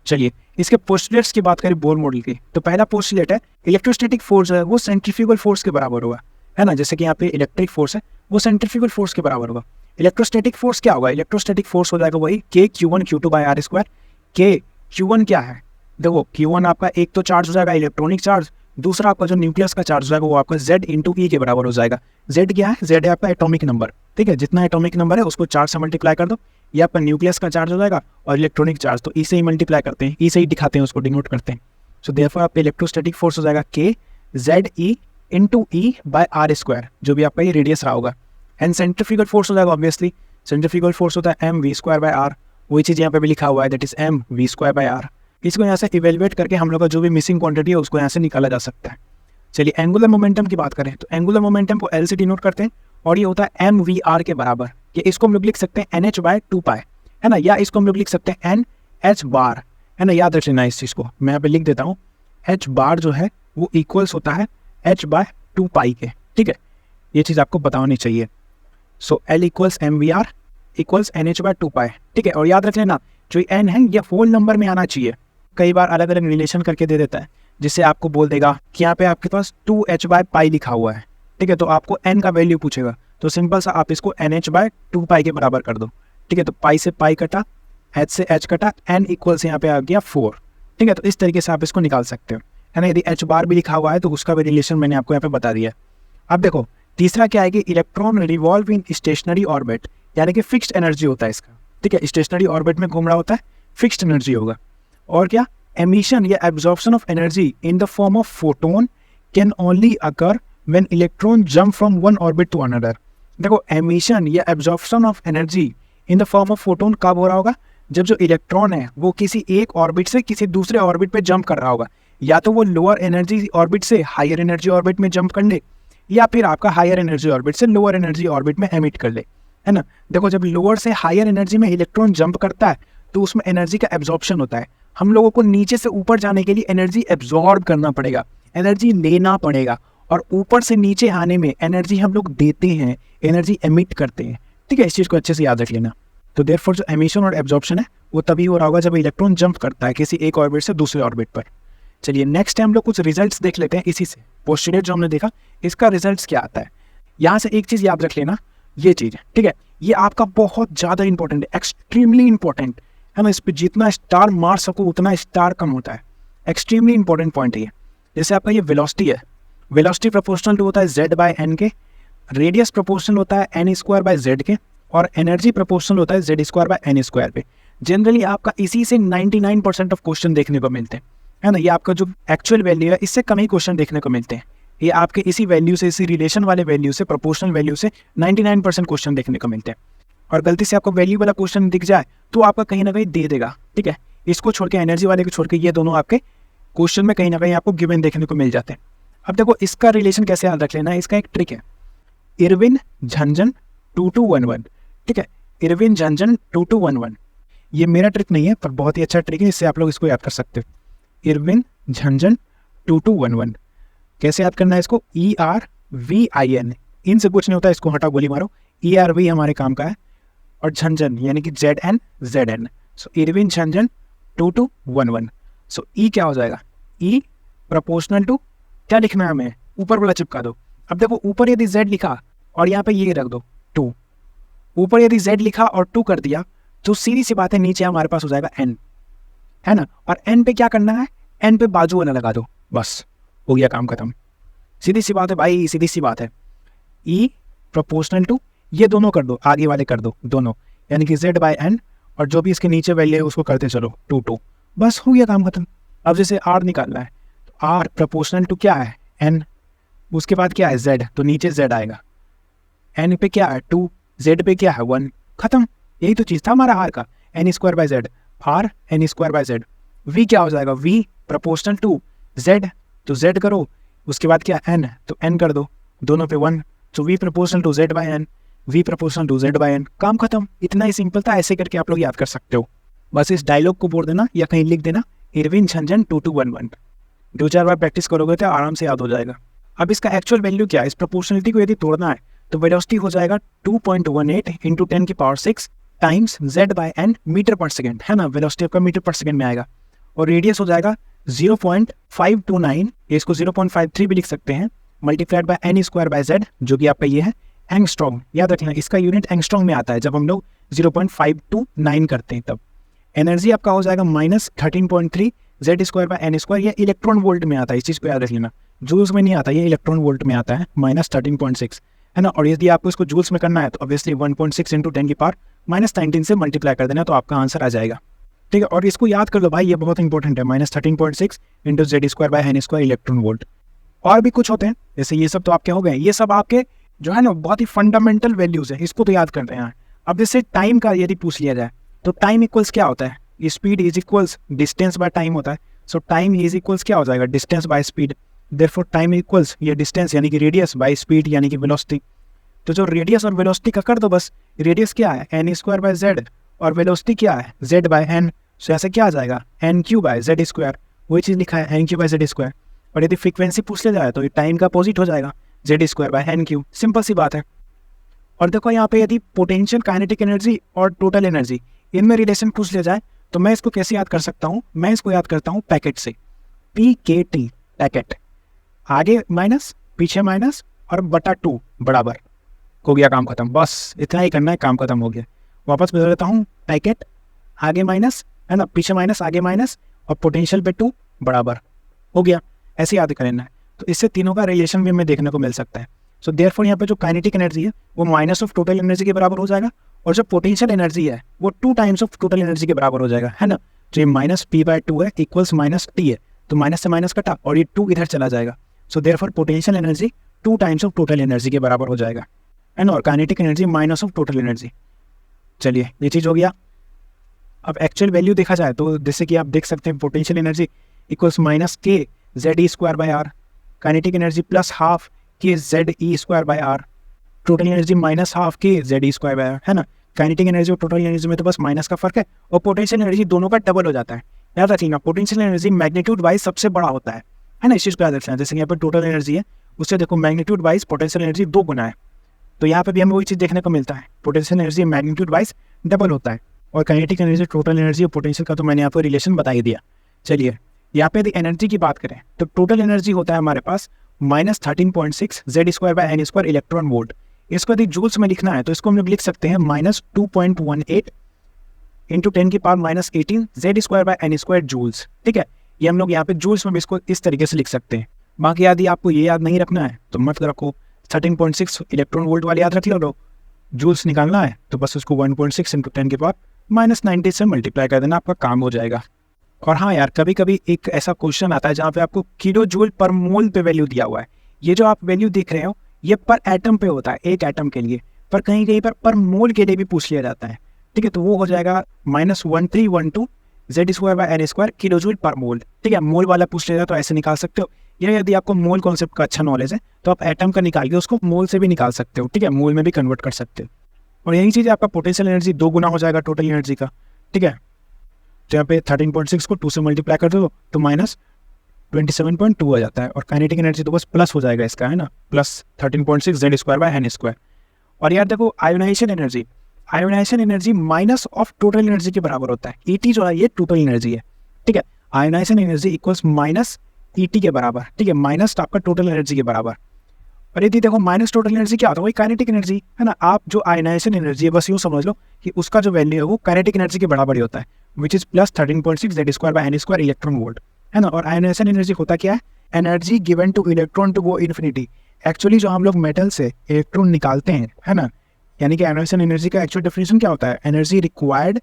चलिए इसके पोस्टुलेट्स की बात करें बोर मॉडल की, तो पहला पोस्टुलेट है इलेक्ट्रोस्टैटिक फोर्स है वो सेंट्रीफ्यूगल फोर्स के बराबर होगा, है ना। जैसे कि यहाँ पे इलेक्ट्रिक फोर्स है वो सेंट्रीफ्यूगल फोर्स के बराबर होगा। इलेक्ट्रोस्टैटिक फोर्स क्या होगा, इलेक्ट्रोस्टैटिक फोर्स हो जाएगा वही K Q1 Q2 by R square. K Q1 क्या है, देखो Q1 आपका एक तो चार्ज हो जाएगा इलेक्ट्रॉनिक चार्ज, दूसरा आपका जो न्यूक्लियस का चार्ज हो जाएगा वो आपका Z इंटू E के बराबर हो जाएगा। Z क्या है, Z है आपका एटॉमिक नंबर, ठीक है, जितना एटॉमिक नंबर है उसको चार्ज से मल्टीप्लाई कर दो, ये आपका न्यूक्लियस का चार्ज हो जाएगा, और इलेक्ट्रॉनिक चार्ज तो E से ही मल्टीप्लाई करते हैं, E से ही दिखाते हैं, उसको डिनोट करते हैं। सो देयरफॉर आपका इलेक्ट्रोस्टैटिक फोर्स हो जाएगा K ZE into E by R square, जो भी आपका ये रेडियस रहा होगा। एंड सेंट्रीफ्यूगल फोर्स हो जाएगा ऑब्वियसली, सेंट्रीफ्यूगल फोर्स होता है M V square by R, वही चीज़ यहाँ पे भी लिखा हुआ है, that is M V square by R। इसको यहाँ से इवेलुएट करके हम लोग का जो भी मिसिंग क्वांटिटी है उसको यहाँ से निकाला जा सकता है। चलिए एंगुलर मोमेंटम की बात करें, तो एंगुलर मोमेंटम को L से डिनोट करते हैं, और ये होता है MVR के बराबर। ये इसको हम लोग लिख सकते हैं NH/2π, है ना, या इसको हम लोग लिख सकते हैं NH बार, है ना। याद रख लेना इस चीज़ को, मैं यहाँ पे लिख देता हूँ, H बार जो है वो इक्वल्स होता है H/2π के, ठीक है, ये चीज़ आपको बतानी चाहिए। सो L equals MVR equals NH/2π, ठीक है। और याद रख लेना जो N है ये होल नंबर में आना चाहिए, कई बार अलग अलग रिलेशन करके दे देता है, जिससे आपको बोल देगा कि यहाँ पे आपके पास 2H/π लिखा हुआ है, ठीक है, तो आपको N का वैल्यू पूछेगा, तो सिंपल सा आप इसको NH/2π के बराबर कर दो, ठीक है। तो पाई से पाई कटा, H से H कटा, N इक्वल्स यहाँ पे आ गया 4, ठीक है। तो इस तरीके से आप इसको निकाल सकते हो, है ना। यदि H बार भी लिखा हुआ है तो उसका भी रिलेशन मैंने आपको यहाँ पे बता दिया। अब देखो तीसरा क्या है कि इलेक्ट्रॉन रिवॉल्व इन स्टेशनरी ऑर्बिट, यानी कि फिक्स्ड एनर्जी होता है इसका, ठीक है, स्टेशनरी ऑर्बिट में घूम रहा होता है, फिक्स्ड एनर्जी होगा। और क्या, एमिशन या absorption of energy in the form of photon can only occur when electron jump from one orbit to another. देखो एमिशन या absorption of energy in the form of photon कब हो रहा होगा, जब जो इलेक्ट्रॉन है वो किसी एक ऑर्बिट से किसी दूसरे ऑर्बिट पे जंप कर रहा होगा, या तो वो लोअर एनर्जी ऑर्बिट से हायर एनर्जी ऑर्बिट में जंप कर ले, या फिर आपका हायर एनर्जी ऑर्बिट से लोअर एनर्जी ऑर्बिट में एमिट कर ले, है ना। देखो जब लोअर से हायर एनर्जी में इलेक्ट्रॉन जंप करता है तो उसमें एनर्जी का एब्जॉर्प्शन होता है। हम लोगों को नीचे से ऊपर जाने के लिए एनर्जी एब्जॉर्ब करना पड़ेगा, एनर्जी लेना पड़ेगा, और ऊपर से नीचे आने में एनर्जी हम लोग देते हैं, एनर्जी एमिट करते हैं, ठीक है। इस चीज़ को अच्छे से याद रख लेना। तो देयरफॉर जो एमिशन और एब्जॉर्प्शन है वो तभी हो रहा होगा जब इलेक्ट्रॉन जंप करता है किसी एक ऑर्बिट से दूसरे ऑर्बिट पर। चलिए नेक्स्ट टाइम हम लोग कुछ रिजल्ट्स देख लेते हैं इसी से, पोस्टुलेट जो हमने देखा इसका रिजल्ट्स क्या आता है। यहाँ से एक चीज़ याद रख लेना, ये चीज़, ठीक है, ये आपका बहुत ज़्यादा इंपॉर्टेंट है, एक्सट्रीमली इंपॉर्टेंट है ना। इस पर जितना स्टार मार सको उतना स्टार कम होता है, एक्सट्रीमली इंपॉर्टेंट पॉइंट है ये। जैसे आपका ये वेलोसिटी है, वेलोसिटी प्रोपोर्शनल टू होता है Z/n के, रेडियस प्रोपोर्शनल होता है n²/z के, और एनर्जी प्रोपोर्शनल होता है Z² n² पे। जनरली आपका इसी से 99% ऑफ क्वेश्चन देखने को मिलते हैं, है ना। ये आपका जो एक्चुअल वैल्यू है इससे कम ही क्वेश्चन देखने को मिलते हैं, ये आपके इसी वैल्यू से, इसी रिलेशन वाले वैल्यू से, प्रोपोर्शनल वैल्यू से 99% क्वेश्चन देखने को मिलते हैं। और गलती से आपको वैल्यू वाला क्वेश्चन दिख जाए तो आपका कहीं ना कहीं दे देगा, ठीक है। इसको छोड़ के, एनर्जी वाले को छोड़ के, ये दोनों आपके क्वेश्चन में कहीं ना कहीं आपको गिवन देखने को मिल जाते हैं। अब देखो इसका रिलेशन कैसे याद रख लेना है, इसका एक ट्रिक है, इरविन झंझन 2211, ठीक है, इरविन झंझन 2211। ये मेरा ट्रिक नहीं है पर बहुत ही अच्छा ट्रिक है, इससे आप लोग इसको याद कर सकते हो। इरविन झंझन 2211 कैसे याद करना है इसको, ERVIN, इनसे कुछ नहीं होता, इसको हटा गोली मारो, ERV हमारे काम का है, और झंझन यानी कि ZN। सो इरविन झंझन 2211। सो E क्या हो जाएगा, E प्रोपोर्शनल टू, क्या लिखना है हमें, ऊपर वाला चिपका दो। अब देखो ऊपर यदि Z लिखा और यहाँ पे ये रख दो 2, ऊपर यदि Z लिखा और 2 कर दिया तो सीधी सी बात है नीचे हमारे पास हो जाएगा N, है ना। और N पे क्या करना है, N पे बाजू वाला लगा दो, बस हो गया काम खत्म। सीधी सी बात है भाई, सीधी सी बात है। ई प्रोपोर्शनल टू ये दोनों कर दो, आगे वाले कर दो दोनों, यानी कि z बाय एन, और जो भी इसके नीचे वैल्यू है उसको करते चलो 2 2, बस हो गया काम खत्म। अब जैसे r निकालना है तो r प्रोपोर्शनल टू क्या है n, उसके बाद क्या है z, तो नीचे z आएगा, n पे क्या है 2, z पे क्या है 1, खत्म। यही तो चीज़ था हमारा r का, n square by z, r n square by z। v क्या हो जाएगा, v प्रोपोर्शनल टू z, तो z करो, उसके बाद क्या n, तो n कर दो, दोनों पे 1, तो v proportional to z by n, v proportional to z by n, काम खत्म। इतना ही सिंपल था, ऐसे करके आप लोग याद कर सकते हो। बस इस डायलॉग को बोल देना या कहीं लिख देना, इरविन झंझन 2211, 2-4 बार प्रैक्टिस करोगे तो आराम से याद हो जाएगा। अब इसका एक्चुअल वैल्यू क्या है, इस प्रोपोर्शनलिटी को यदि तोड़ना है तो वेलोसिटी हो जाएगा 2.18 into 10⁶ times z by n meter पर सेकेंड, है ना, वेलोसिटी आपका मीटर पर सेकेंड में आएगा। और रेडियस हो जाएगा 0.529, इसको 0.53 भी लिख सकते हैं, multiplied by n square by z, जो कि आपका ये है एंगस्ट्रॉम। याद रखना इसका यूनिट एंगस्ट्रॉम में आता है, जब हम लोग 0.529 करते हैं तब। एनर्जी आपका हो जाएगा -13.3 z square by n square, ये इलेक्ट्रॉन वोल्ट में आता है, इस चीज़ को याद रख लेना, जूल्स में नहीं आता, ये इलेक्ट्रॉन वोल्ट में आता है, -13.6, है ना। और यदि आपको इसको जूल्स में करना है तो ऑब्वियसली 1.6 इंटू 10⁻⁻19 से मल्टीप्लाई कर देना, तो आपका आंसर आ जाएगा। ठीक है, और इसको याद कर लो भाई, ये बहुत इंपॉर्टेंट है, -13.6 into z square by n square electron volt. और भी कुछ होते हैं, जैसे ये सब तो आपके हो गए, ये सब आपके जो है ना बहुत ही फंडामेंटल वैल्यूज है, इसको तो याद करते हैं। अब जैसे टाइम का यदि पूछ लिया जाए तो टाइम इक्वल्स क्या होता है, speed is equals distance by time होता है। सो टाइम इज इक्वल्स क्या हो जाएगा, distance by speed. Therefore time equals ये डिस्टेंस यानी कि रेडियस बाय स्पीड यानी कि वेलोसिटी। तो जो रेडियस और वेलोसिटी का कर दो बस, रेडियस क्या है n स्क्वायर बाय z, और वेलोसिटी क्या है z बाय n। सो ऐसे क्या आ जाएगा n³ बाय z स्क्वायर, वही चीज़ लिखा है n³ बाय z स्क्वायर। और यदि फ्रीक्वेंसी पूछ लिया जाए तो ये टाइम का अपोजिट हो जाएगा, z square by n³, simple सी बात है। और देखो यहाँ पे यदि पोटेंशियल काइनेटिक एनर्जी और टोटल एनर्जी इनमें रिलेशन पूछ लिया जाए तो मैं इसको कैसे याद कर सकता हूँ, मैं इसको याद करता हूँ पैकेट से, PKT पैकेट, आगे माइनस पीछे माइनस और बटा 2 बराबर, हो गया काम खत्म। बस इतना ही करना है, काम खत्म हो गया। वापस बदल देता हूँ, पैकेट आगे माइनस, है ना, पीछे माइनस आगे माइनस और पोटेंशियल पे 2 बराबर, हो गया। ऐसे याद करना है, तो इससे तीनों का रिलेशन भी हमें देखने को मिल सकता है। सो देयरफॉर यहाँ पे जो काइनेटिक एनर्जी है वो माइनस ऑफ टोटल एनर्जी के बराबर हो जाएगा, और जो पोटेंशियल एनर्जी है वो 2 टाइम्स ऑफ टोटल एनर्जी के बराबर हो जाएगा, है ना। तो ये -p/2 है इक्वल्स -t है, तो माइनस से माइनस कटा और ये 2 इधर चला जाएगा। So therefore potential energy 2 times of total energy के बराबर हो जाएगा, है ना। और kinetic energy minus of total energy. चलिए ये चीज़ हो गया। अब एक्चुअल वैल्यू देखा जाए तो जैसे कि आप देख सकते हैं, potential energy equals -k z e square by r, kinetic energy +12 k z e square by r, total energy -12 k z e square by r, है ना। काइनेटिक एनर्जी और टोटल एनर्जी में तो बस माइनस का फर्क है, और पोटेंशियल एनर्जी दोनों का डबल हो जाता है। याद रखिएगा, पोटेंशियल एनर्जी मैग्नीट्यूड वाइज सबसे बड़ा होता है ना, इस चीज़ को याद रखना है। जैसे यहाँ पर टोटल एनर्जी है, उससे देखो मैग्नीट्यूड वाइज पोटेंशियल एनर्जी 2 गुना है, तो यहाँ पे भी हमें वही चीज़ देखने को मिलता है, potential energy magnitude wise double होता है। और काइनेटिक एनर्जी टोटल एनर्जी और पोटेंशियल का तो मैंने यहाँ पर रिलेशन बता ही दिया। चलिए यहाँ पे यदि एनर्जी की बात करें तो टोटल एनर्जी होता है हमारे पास -13.6 z square by n square electron volt. इसको यदि जूल्स में लिखना है तो इसको हम लोग लिख सकते हैं -2.18 into 10⁻18 z square by n square joules. ठीक है, ये हम लोग यहाँ पे जूल्स में भी इसको इस तरीके से लिख सकते हैं। बाकी यदि आपको ये याद नहीं रखना है तो मत रखो, 13.6 इलेक्ट्रॉन वोल्ट वाले याद रख लो। जूल्स निकालना है तो बस उसको 1.6 इंटू 10⁻90 से मल्टीप्लाई कर देना, आपका काम हो जाएगा। और हाँ यार, कभी कभी एक ऐसा क्वेश्चन आता है जहाँ पे आपको किलो जूल पर मोल पे वैल्यू दिया हुआ है। ये जो आप वैल्यू देख रहे हो ये पर एटम पे होता है, एक एटम के लिए, पर कहीं कहीं पर मोल के लिए भी पूछ लिया जाता है। ठीक है, तो वो हो जाएगा -1312 z square by n square kilo joule पर मोल। ठीक है, मोल वाला पूछ लिया जाए तो ऐसे निकाल सकते हो, या यदि आपको मोल कॉन्सेप्ट का अच्छा नॉलेज है तो आप एटम का निकाल के उसको मोल से भी निकाल सकते हो। ठीक है, मोल में भी कन्वर्ट कर सकते हो। और यही चीज़ आपका पोटेंशियल एनर्जी 2 गुना हो जाएगा टोटल एनर्जी का। ठीक है, तो यहाँ पे 13.6 को 2 से मल्टीप्लाई कर दो तो -27.2 हो जाता है, और काइनेटिक एनर्जी तो बस प्लस हो जाएगा इसका, है ना, +13.6 z square by n square. और यार देखो, ionization energy minus of total energy के बराबर होता है। ET जो है ये टोटल एनर्जी है। ठीक है, आयोनाइजेशन एनर्जी इक्वल्स -ET के बराबर। ठीक है, माइनस आपका टोटल एनर्जी के बराबर। और यदि देखो माइनस टोटल एनर्जी क्या होता है, वही काइनेटिक एनर्जी, है ना। आप जो आयोनाइजेशन एनर्जी है बस यूँ समझ लो कि उसका जो वैल्यू है वो काइनेटिक एनर्जी के बराबर ही होता है, which is +13.6 z square by n square electron volt, है ना। और आयोनाइजेशन एनर्जी होता क्या है, energy given to electron to go infinity. Actually जो हम लोग मेटल से इलेक्ट्रॉन निकालते हैं, है ना, यानी कि एनर्जी एनर्जी का एक्चुअल डेफिनेशन क्या होता है, energy required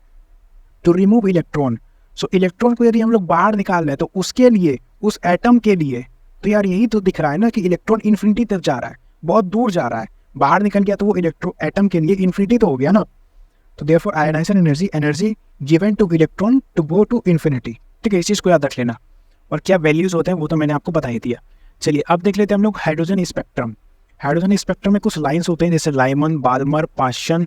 to remove electron. So electron को यदि हम लोग बाहर निकाल रहे हैं तो उसके लिए, उस एटम के लिए, तो यार यही तो दिख रहा है ना कि इलेक्ट्रॉन इन्फिनिटी तक जा रहा है, बहुत दूर जा रहा है, बाहर निकल गया तो वो एटम के लिए इन्फिनिटी तो हो गया ना। तो therefore ionization energy, energy given to electron to go to infinity. ठीक है, इस चीज़ को याद रख लेना। और क्या वैल्यूज होते हैं वो तो मैंने आपको बता ही दिया। चलिए अब देख लेते हैं हम लोग हाइड्रोजन स्पेक्ट्रम। हाइड्रोजन स्पेक्ट्रम में कुछ लाइंस होते हैं जैसे Lyman, Balmer, Paschen,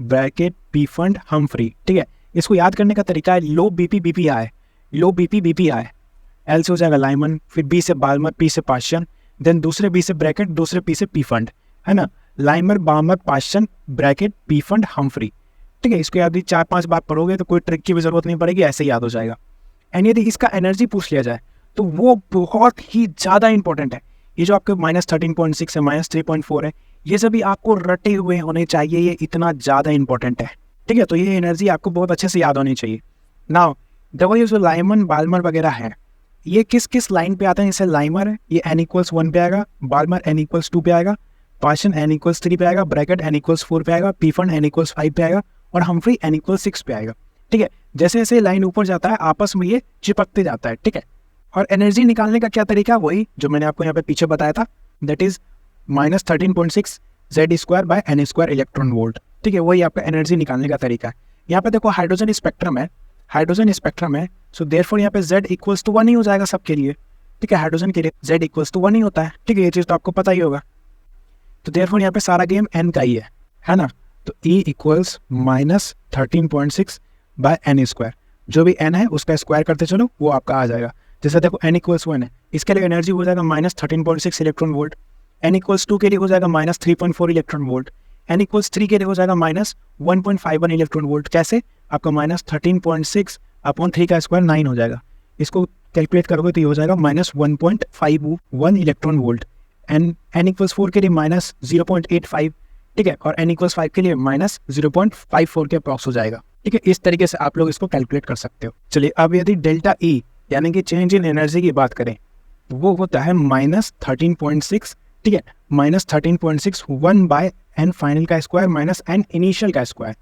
Brackett, Pfund, Humphreys. ठीक है, इसको याद करने का तरीका है लो बीपी बीपी आए, लो बीपी बीपी आए, एल से हो जाएगा लाइमन, फिर बी से बाल्मर, पी से पाशन, देन दूसरे बी से ब्रैकेट, दूसरे पी से पीफंड, है ना, Lyman, Balmer, Paschen, Brackett, Pfund, Humphreys. ठीक है, इसको याद 4-5 बार पढ़ोगे तो कोई ट्रिक की भी जरूरत नहीं पड़ेगी, ऐसे ही याद हो जाएगा। एंड यदि इसका एनर्जी पूछ लिया जाए तो वो बहुत ही ज़्यादा इंपॉर्टेंट है। ये जो आपके -13.6 है, -3.4 है, ये सभी आपको रटे हुए होने चाहिए, ये इतना ज़्यादा इंपॉर्टेंट है। ठीक है, तो ये एनर्जी आपको बहुत अच्छे से याद होनी चाहिए। नाउ देखो ये जो लाइमन, बाल्मर वगैरह है, ये किस किस लाइन पे आते हैं। जैसे लाइमर है ये n=1 पे आएगा, बाल्मर n=2 पे आएगा, पाशन n=3 पे आएगा, ब्रैकेट n=4 पे आएगा, पीफंड n=5 पे आएगा और हम्फ्री n=6 पे आएगा। ठीक है, जैसे जैसे लाइन ऊपर जाता है आपस में ये चिपकते जाता है। ठीक है, और एनर्जी निकालने का क्या तरीका, वही जो मैंने आपको यहाँ पे पीछे बताया था, that is -13.6 Z²/n² electron volt. ठीक है, वही आपका एनर्जी निकालने का तरीका है। यहाँ पे देखो हाइड्रोजन स्पेक्ट्रम है, हाइड्रोजन स्पेक्ट्रम है, सो देयरफॉर यहाँ पे Z=1 ही हो जाएगा सबके लिए। ठीक है, हाइड्रोजन के लिए Z=1 ही होता है। ठीक है, ये चीज़ तो आपको पता ही होगा। तो देयरफॉर यहाँ पे सारा गेम n का ही है ना। तो E = -13.6/n², जो भी n है उसका स्क्वायर करते चलो वो आपका आ जाएगा। जैसे देखो n=1 है, इसके लिए एनर्जी हो जाएगा -13.6 इलेक्ट्रॉन वोल्ट, n=2 के लिए हो जाएगा -3.4 इलेक्ट्रॉन वोल्ट, n=3 के लिए हो जाएगा -1.51 इलेक्ट्रॉन वोल्ट। कैसे, आपका -13.6/3 का स्क्वायर 9 हो जाएगा। इसको कैलकुलेट करोगे तो ये हो जाएगा -1.51 इलेक्ट्रॉन वोल्ट। n=4 के लिए -0.85। ठीक है, और n=5 के लिए -0.54 के अप्रॉक्स हो जाएगा। ठीक है, इस तरीके से आप लोग इसको कैलकुलेट कर सकते हो। चलिए अब यदि डेल्टा ई यानी कि चेंज इन एनर्जी की बात करें तो वो होता है -13.6। ठीक है, -13.6 1/n फाइनल का स्क्वायर -n इनिशियल का स्क्वायर।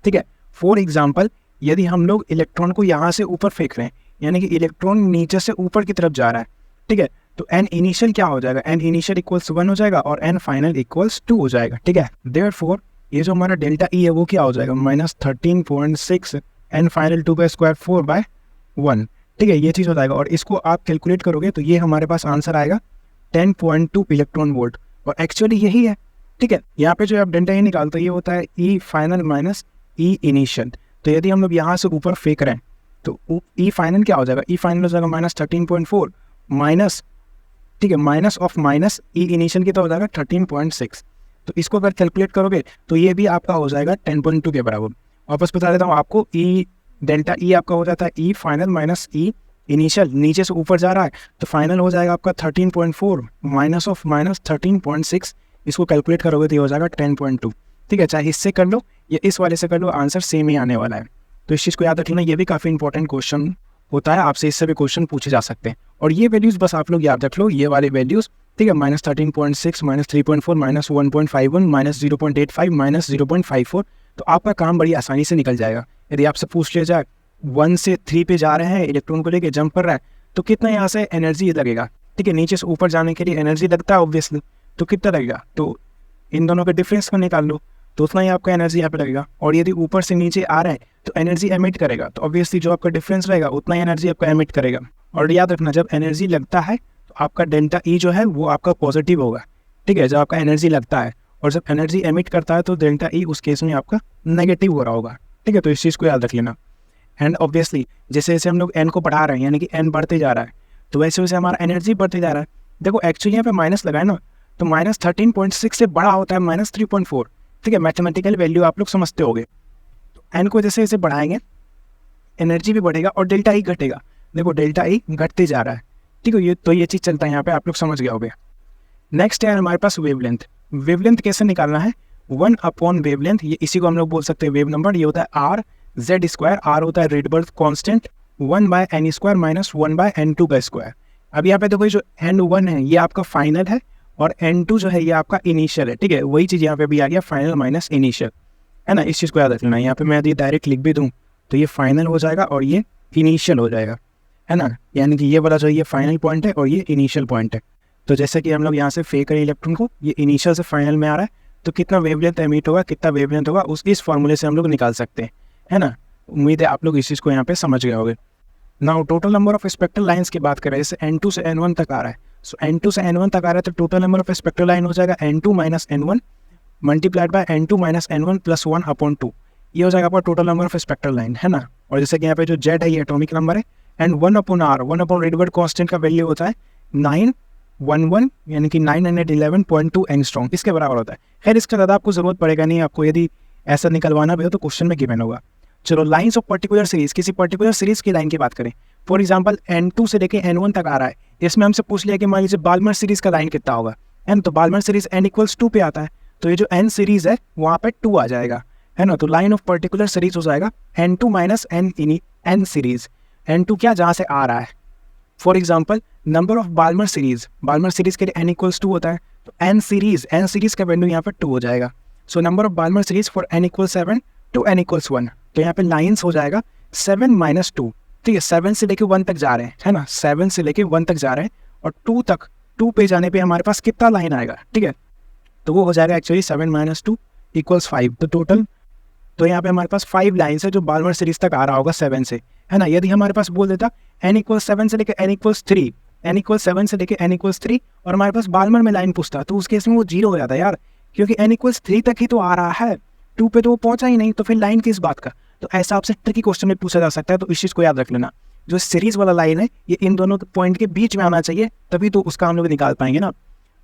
ठीक है, फॉर एग्जाम्पल यदि हम लोग इलेक्ट्रॉन को यहाँ से ऊपर फेंक रहे हैं, यानी कि इलेक्ट्रॉन नीचे से ऊपर की तरफ जा रहा है। ठीक है, तो n इनिशियल क्या हो जाएगा, n इनिशियल =1 हो जाएगा और n फाइनल =2 हो जाएगा। ठीक है, देयरफॉर ये जो हमारा डेल्टा ई है वो क्या हो जाएगा, -13.6 n फाइनल 2 का स्क्वायर 4/1। ठीक है, ये चीज़ हो जाएगा और इसको आप कैलकुलेट करोगे तो ये हमारे पास आंसर आएगा 10.2 इलेक्ट्रॉन वोल्ट, और एक्चुअली यही है। ठीक है, यहाँ पे जो आप डेल्टा ई निकालते हो ये होता है E final minus E initial. तो यदि हम लोग यहाँ से ऊपर फेंक रहे हैं तो E फाइनल क्या हो जाएगा, E फाइनल हो जाएगा -13.4 माइनस, ठीक है, minus of minus E initial की तो हो जाएगा 13.6। तो इसको अगर कैलकुलेट करोगे तो ये भी आपका हो जाएगा 10.2 के बराबर। वापस बता देता हूँ आपको, डेल्टा ई आपका हो जाता है E final minus E initial, नीचे से ऊपर जा रहा है तो फाइनल हो जाएगा आपका 13.4 माइनस ऑफ माइनस 13.6। इसको कैलकुलेट करोगे तो ये हो जाएगा 10.2। ठीक है, चाहे इससे कर लो या इस वाले से कर लो, आंसर सेम ही आने वाला है। तो इस चीज़ को याद रखना, ये भी काफ़ी इंपॉर्टेंट क्वेश्चन होता है, आपसे इससे भी क्वेश्चन पूछे जा सकते हैं। और ये वैल्यूज़ बस आप लोग याद रख लो, ये वाले वैल्यूज़। ठीक है, -13.6 -3.4 -1.51 -0.85 -0.54। तो आपका काम बड़ी आसानी से निकल जाएगा। यदि आपसे पूछ लिया जाए 1 से 3 पे जा रहे हैं, इलेक्ट्रॉन को लेके जंप कर रहा है, तो कितना यहाँ से एनर्जी लगेगा। ठीक है, नीचे से ऊपर जाने के लिए एनर्जी लगता है ऑब्वियसली, तो कितना लगेगा, तो इन दोनों के डिफरेंस को निकाल लो तो उतना ही आपका एनर्जी यहाँ पे लगेगा। और यदि ऊपर से नीचे आ रहा है तो एनर्जी एमिट करेगा, तो ऑब्वियसली जो आपका डिफरेंस रहेगा उतना ही एनर्जी आपका एमिट करेगा। और याद रखना, जब एनर्जी लगता है तो आपका डेल्टा ई जो है वो आपका पॉजिटिव होगा। ठीक है, जब आपका एनर्जी लगता है, और जब एनर्जी एमिट करता है तो डेल्टा ई उस केस में आपका नेगेटिव हो रहा होगा। ठीक है, तो इस चीज़ को याद रख लेना। एंड ऑब्वियसली जैसे जैसे हम लोग एन को बढ़ा रहे हैं, यानी कि एन बढ़ते जा रहा है, तो वैसे वैसे हमारा एनर्जी बढ़ते जा रहा है। देखो एक्चुअली यहाँ पे माइनस लगाए ना, तो -13.6 से बड़ा होता है -3.4। ठीक है, मैथमेटिकल वैल्यू आप लोग समझते होगे। तो एन को जैसे जैसे बढ़ाएंगे एनर्जी भी बढ़ेगा और डेल्टा ई घटेगा। देखो डेल्टा ई घटते जा रहा है। ठीक है, ये चीज़ चलता है यहाँ पे, आप लोग समझ गए होगे। नेक्स्ट है हमारे पास वेवलेंथ। वेवलेंथ कैसे निकालना है, 1/वेवलेंथ, ये इसी को हम लोग बोल सकते हैं वेव नंबर। ये होता है R/Z², R होता है रेडबर्ग कांस्टेंट, 1/n² - 1/n2 का स्क्वायर। अब यहाँ पे देखो जो N1 है ये आपका फाइनल है और N2 जो है ये आपका इनिशियल है, ठीक है। वही चीज़ यहाँ पे भी आ गया, फाइनल माइनस इनिशियल, है ना। इस चीज़ को याद रख लेना। यहाँ पे मैं यदि डायरेक्ट लिख भी दूँ तो ये फाइनल हो जाएगा और ये इनिशियल हो जाएगा, है ना। यानी कि ये वाला जो ये फाइनल पॉइंट है और ये इनिशियल पॉइंट है। तो जैसे कि हम लोग यहाँ से फेंक करें इलेक्ट्रॉन को, ये इनिशियल से फाइनल में आ रहा है, तो कितना वेवलेंथ एमिट होगा, कितना वेवलेंथ होगा, इस फॉर्मूले से हम लोग निकाल सकते हैं, है ना। उम्मीद है आप लोग इस चीज़ को यहाँ पे समझ गए होंगे। Now total number of spectral lines की बात करें, जैसे N2 से N1 तक आ रहा है, सो N2 से N1 तक आ रहा है तो total number of spectral line हो जाएगा N2 minus N1 multiplied by N2 minus N1 plus 1/2। ये हो जाएगा आपका total number of spectral line, है ना। और जैसे कि यहाँ पे जो Z है ये एटॉमिक नंबर है, एंड 1/R 1/ रेडबर्ग कांस्टेंट का वैल्यू होता है 911 यानी कि 911.2 एंगस्ट्रॉम, इसके बराबर होता है। खैर इसका ज़्यादा आपको ज़रूरत पड़ेगा नहीं, आपको यदि ऐसा निकलवाना भी हो तो क्वेश्चन में गिवन होगा। चलो लाइंस ऑफ पर्टिकुलर सीरीज, किसी पर्टिकुलर सीरीज की लाइन की बात करें, फॉर एग्जांपल N2 से लेके N1 तक आ रहा है, इसमें हमसे पूछ लिया कि मान लीजिए बाल्मर सीरीज का लाइन कितना होगा, एन तो बाल्मर सीरीज N=2 पे आता है, तो ये जो N सीरीज है वहाँ पे 2 आ जाएगा, है ना। तो लाइन ऑफ पर्टिकुलर सीरीज हो जाएगा N2 minus N series, N2 क्या जहाँ से आ रहा है। For example number of Balmer series के लिए N=2 होता है, तो N सीरीज का वैल्यू यहाँ पे 2 हो जाएगा। So number of Balmer series for N=7 to N=1, तो यहाँ पे लाइन्स हो जाएगा 7 माइनस 2, ठीक है। 7 से लेके 1 तक जा रहे हैं, है ना, 7 से लेके 1 तक जा रहे हैं और 2 पे जाने पे हमारे पास कितना लाइन आएगा, ठीक है। तो वो हो जाएगा एक्चुअली 7 माइनस 2 = 5, तो टोटल तो यहाँ पे हमारे पास 5 लाइन्स है जो बाल्मर सीरीज तक आ रहा होगा 7 से, है ना। यदि हमारे पास बोल देता N=7 से लेके N=3, N=7 से लेके N=3 और हमारे पास बाल्मर में लाइन पूछता तो उस केस में वो 0 हो जाता यार, क्योंकि N=3 तक ही तो आ रहा है, 2 पे तो वो पहुंचा ही नहीं, तो फिर लाइन किस बात का। तो ऐसा आपसे ट्रिकी क्वेश्चन में पूछा जा सकता है, तो इस चीज़ को याद रख लेना। जो सीरीज वाला लाइन है ये इन दोनों पॉइंट के बीच में आना चाहिए, तभी तो उसका हम लोग निकाल पाएंगे ना।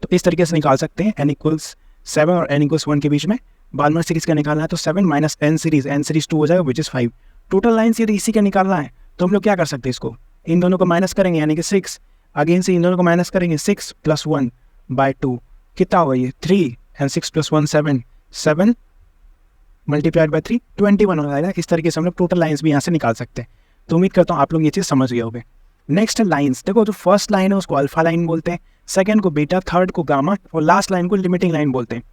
तो इस तरीके से निकाल सकते हैं N=7 और N=1 के बीच में बाल्मर सीरीज का निकालना है, तो 7 माइनस N सीरीज 2 हो जाएगा विच इज़ 5। टोटल लाइन्स यदि इसी का निकालना है तो हम लोग क्या कर सकते हैं, इसको इन दोनों को माइनस करेंगे यानी कि 6, अगेन से इन दोनों को माइनस करेंगे 6 + 1/2 कितना होगा ये 3 एंड 6 + 1 7 मल्टीप्लाइड बाय 3 21 हो जाएगा। इस तरीके से हम लोग टोटल लाइन्स भी यहाँ से निकाल सकते हैं। तो उम्मीद करता हूँ आप लोग ये चीज़ समझ गए होंगे। नेक्स्ट लाइन्स देखो, जो फर्स्ट लाइन है उसको अल्फा लाइन बोलते हैं, सेकंड को बीटा, थर्ड को गामा और लास्ट लाइन को लिमिटिंग लाइन बोलते हैं।